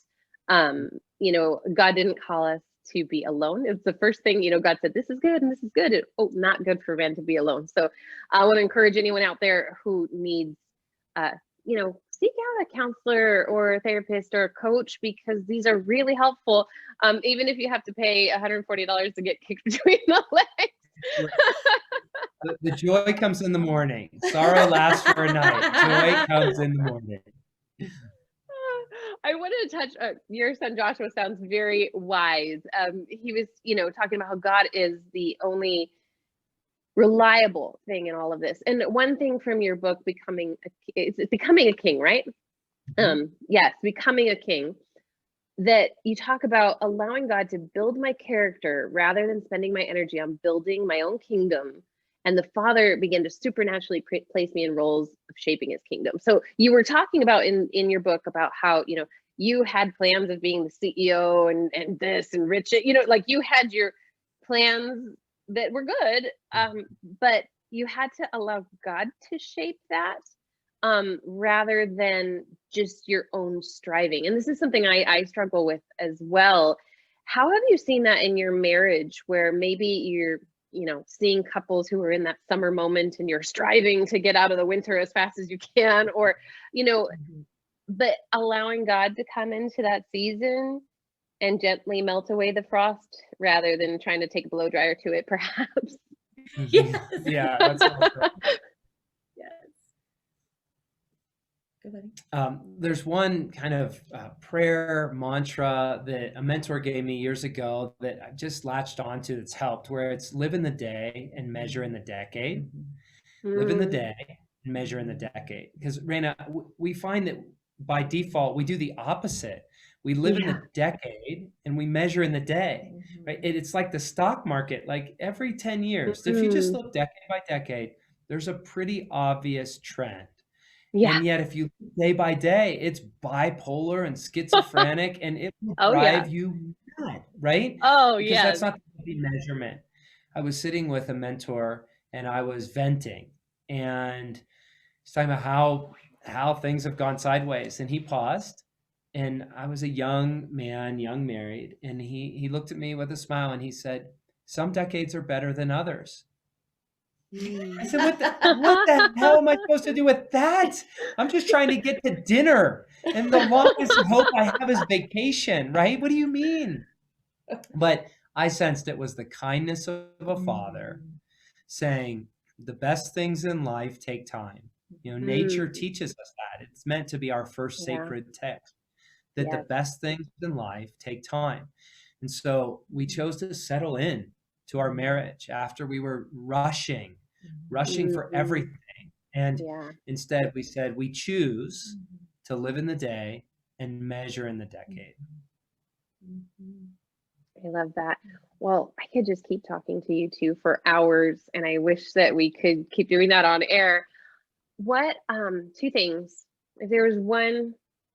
God didn't call us to be alone. It's the first thing, God said, this is good and this is good. Not good for man to be alone. So I want to encourage anyone out there who needs, seek out a counselor or a therapist or a coach, because these are really helpful. Even if you have to pay $140 to get kicked between the legs. The joy comes in the morning. Sorrow lasts for a night. Joy comes in the morning. I wanted to touch, your son Joshua sounds very wise. He was, talking about how God is the only reliable thing in all of this. And one thing from your book, Becoming a King, right? Mm-hmm. Yes, Becoming a King, that you talk about allowing God to build my character rather than spending my energy on building my own kingdom. And the Father began to supernaturally place me in roles of shaping his kingdom. So you were talking about in your book about how, you had plans of being the CEO and this and rich, like you had your plans that were good, but you had to allow God to shape that, rather than just your own striving. And this is something I struggle with as well. How have you seen that in your marriage, where maybe you're, seeing couples who are in that summer moment and you're striving to get out of the winter as fast as you can, or, but allowing God to come into that season and gently melt away the frost rather than trying to take a blow dryer to it, perhaps. Yes. Yeah, that's awesome. Yes. Go, buddy. There's one kind of prayer mantra that a mentor gave me years ago that I just latched onto that's helped, where it's live in the day and measure in the decade. Live in the day and measure in the decade. Because, Reina, we find that by default, we do the opposite. We live in the decade and we measure in the day, right? It's like the stock market, like every 10 years. If you just look decade by decade, there's a pretty obvious trend. Yeah. And yet if you look day by day, it's bipolar and schizophrenic, and it will drive you mad, right? Oh, because that's not the measurement. I was sitting with a mentor and I was venting, and he's talking about how things have gone sideways, and he paused, and I was a young man, young married, and he looked at me with a smile and he said, some decades are better than others. I said, what the hell am I supposed to do with that? I'm just trying to get to dinner, and the longest hope I have is vacation, right? What do you mean? But I sensed it was the kindness of a father saying, the best things in life take time. Nature teaches us that. It's meant to be our first sacred text, that the best things in life take time. And so we chose to settle in to our marriage after we were rushing for everything. And instead we said, we choose to live in the day and measure in the decade. I love that. Well, I could just keep talking to you two for hours, and I wish that we could keep doing that on air. What, two things, if there was one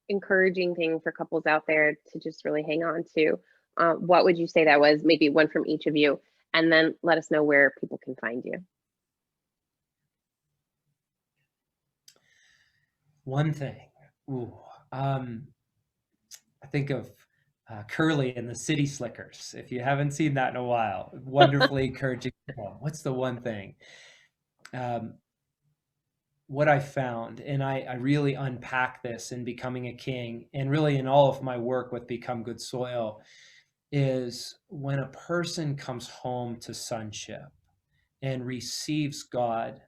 encouraging thing for couples out there to just really hang on to, what would you say that was? Maybe one from each of you, and then let us know where people can find you. One thing. I think of Curly and the City Slickers. If you haven't seen that in a while, wonderfully encouraging. What's the one thing? What I found, and I really unpack this in Becoming a King, and really in all of my work with Become Good Soil, is when a person comes home to sonship and receives God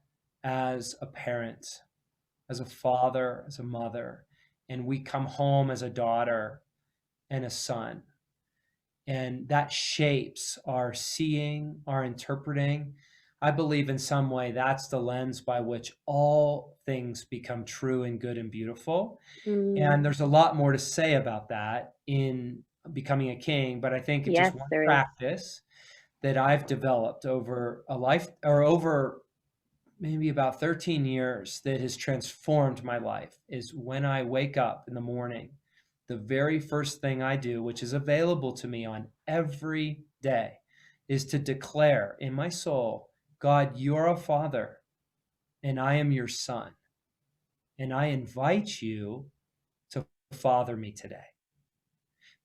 as a parent, as a father, as a mother, and we come home as a daughter and a son. And that shapes our seeing, our interpreting. I believe in some way that's the lens by which all things become true and good and beautiful. And there's a lot more to say about that in Becoming a King, but I think it's just one practice that I've developed over a life, or over maybe about 13 years, that has transformed my life, is when I wake up in the morning, the very first thing I do, which is available to me on every day, is to declare in my soul, God, you're a father and I am your son. And I invite you to father me today.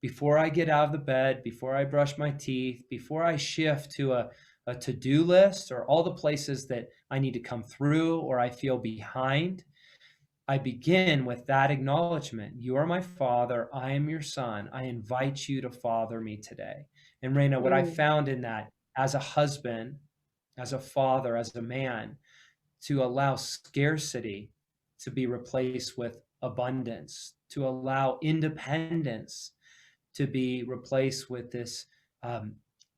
before I get out of the bed, before I brush my teeth, before I shift to a to-do list or all the places that I need to come through or I feel behind, I begin with that acknowledgement. You are my father. I am your son. I invite you to father me today. And Reina, what I found in that as a husband, as a father, as a man, to allow scarcity to be replaced with abundance, to allow independence to be replaced with this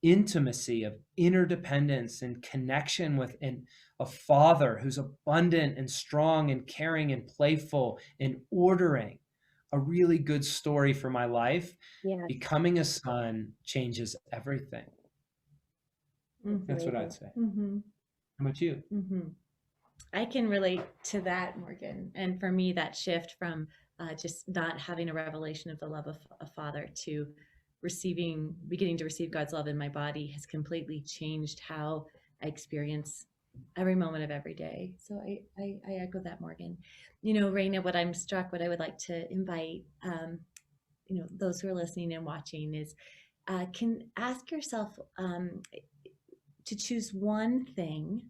intimacy of interdependence and connection with a father who's abundant and strong and caring and playful and ordering. A really good story for my life. Yes. Becoming a son changes everything. That's what I'd say. Mm-hmm. How about you? Mm-hmm. I can relate to that, Morgan. And for me, that shift from just not having a revelation of the love of a father to beginning to receive God's love in my body has completely changed how I experience every moment of every day. So I echo that, Morgan. Reina, what I would like to invite, those who are listening and watching is, can ask yourself to choose one thing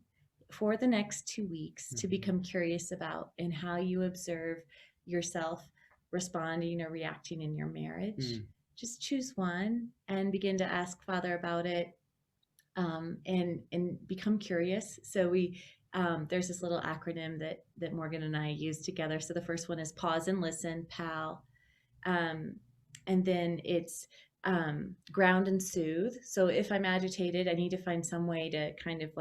for the next 2 weeks to become curious about and how you observe yourself responding or reacting in your marriage. Just choose one and begin to ask Father about it, and become curious. So there's this little acronym that Morgan and I use together. So the first one is pause and listen, PAL. And then it's ground and soothe. So if I'm agitated, I need to find some way to kind of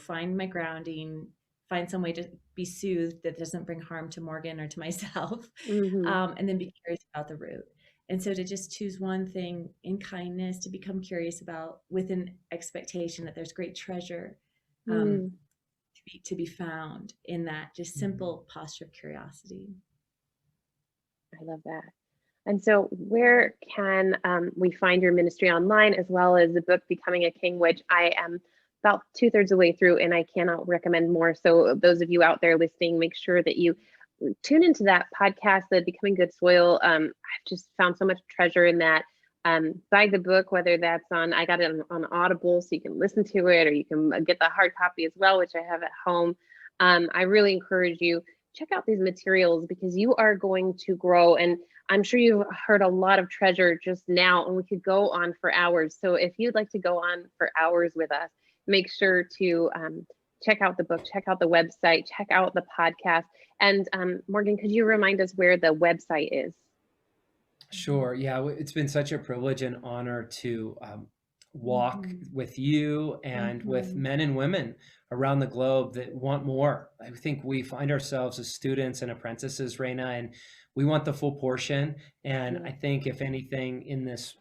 find my grounding, find some way to be soothed that doesn't bring harm to Morgan or to myself. And then be curious about the root. And so to just choose one thing in kindness to become curious about with an expectation that there's great treasure to be found in that just simple posture of curiosity. I love that. And so where can we find your ministry online, as well as the book, Becoming a King, which I am about 2/3 of the way through and I cannot recommend more. So those of you out there listening, make sure that you tune into that podcast, the Becoming Good Soil. I've just found so much treasure in that. Buy the book, whether that's I got it on Audible, so you can listen to it, or you can get the hard copy as well, which I have at home. I really encourage you, check out these materials, because you are going to grow. And I'm sure you've heard a lot of treasure just now, and we could go on for hours. So if you'd like to go on for hours with us, make sure to check out the book, check out the website, check out the podcast. And Morgan, could you remind us where the website is? Sure. Yeah, it's been such a privilege and honor to walk with you and with men and women around the globe that want more. I think we find ourselves as students and apprentices, Reina, and we want the full portion. And I think if anything in this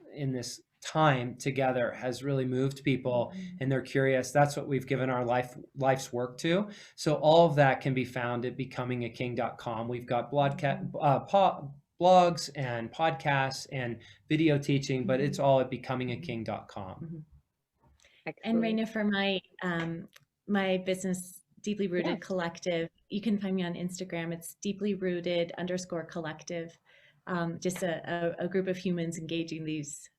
time together has really moved people and they're curious, that's what we've given our life's work to. So all of that can be found at becomingaking.com. We've got blogs and podcasts and video teaching, but it's all at becomingaking.com. And Reina, for my my business, Deeply Rooted Collective, you can find me on Instagram. It's deeplyrooted_collective. Just a group of humans engaging these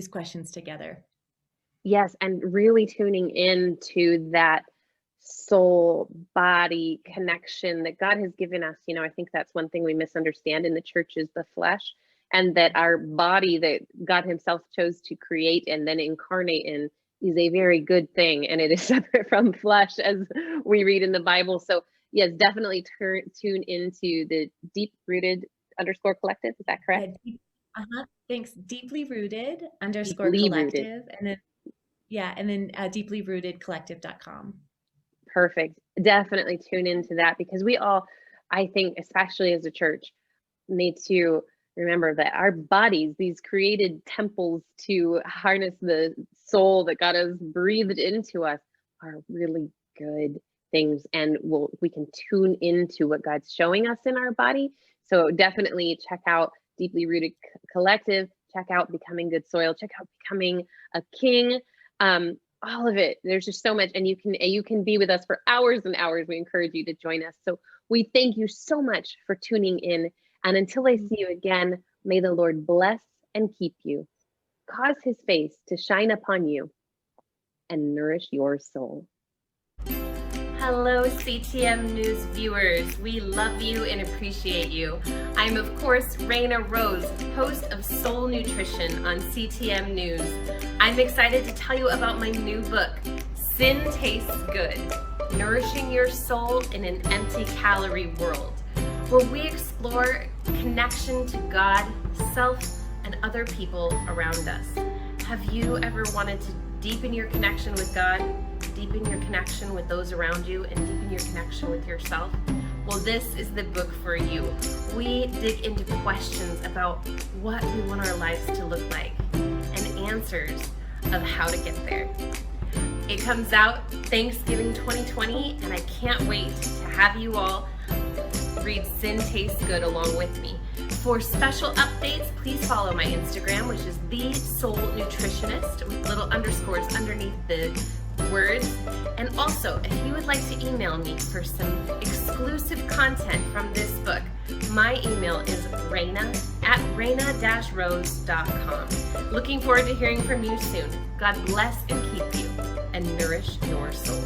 questions together. Yes, and really tuning into that soul body connection that God has given us. I think that's one thing we misunderstand in the church is the flesh, and that our body that God himself chose to create and then incarnate in is a very good thing, and it is separate from flesh, as we read in the Bible. So yes, definitely tune into the deep-rooted_collective. Is that correct? Thanks. Deeply_collective. And then deeplyrootedcollective.com. Perfect. Definitely tune into that, because we all, I think, especially as a church, need to remember that our bodies, these created temples to harness the soul that God has breathed into us, are really good things, and we can tune into what God's showing us in our body. So definitely check out Deeply Rooted Collective, check out Becoming Good Soil, check out Becoming a King. All of it. There's just so much, and you can be with us for hours and hours. We encourage you to join us. So we thank you so much for tuning in. And until I see you again, may the Lord bless and keep you, cause his face to shine upon you, and nourish your soul. Hello, CTM News viewers. We love you and appreciate you. I'm, of course, Reina Rose, host of Soul Nutrition on CTM News. I'm excited to tell you about my new book, Sin Tastes Good, Nourishing Your Soul in an Empty Calorie World, where we explore connection to God, self, and other people around us. Have you ever wanted to deepen your connection with God, deepen your connection with those around you, and deepen your connection with yourself? Well, this is the book for you. We dig into questions about what we want our lives to look like and answers of how to get there. It comes out Thanksgiving 2020, and I can't wait to have you all read Sin Tastes Good along with me. For special updates, please follow my Instagram, which is The Soul Nutritionist, with little underscores underneath the words. And also, if you would like to email me for some exclusive content from this book, my email is reina@reina-rose.com. Looking forward to hearing from you soon. God bless and keep you, and nourish your soul.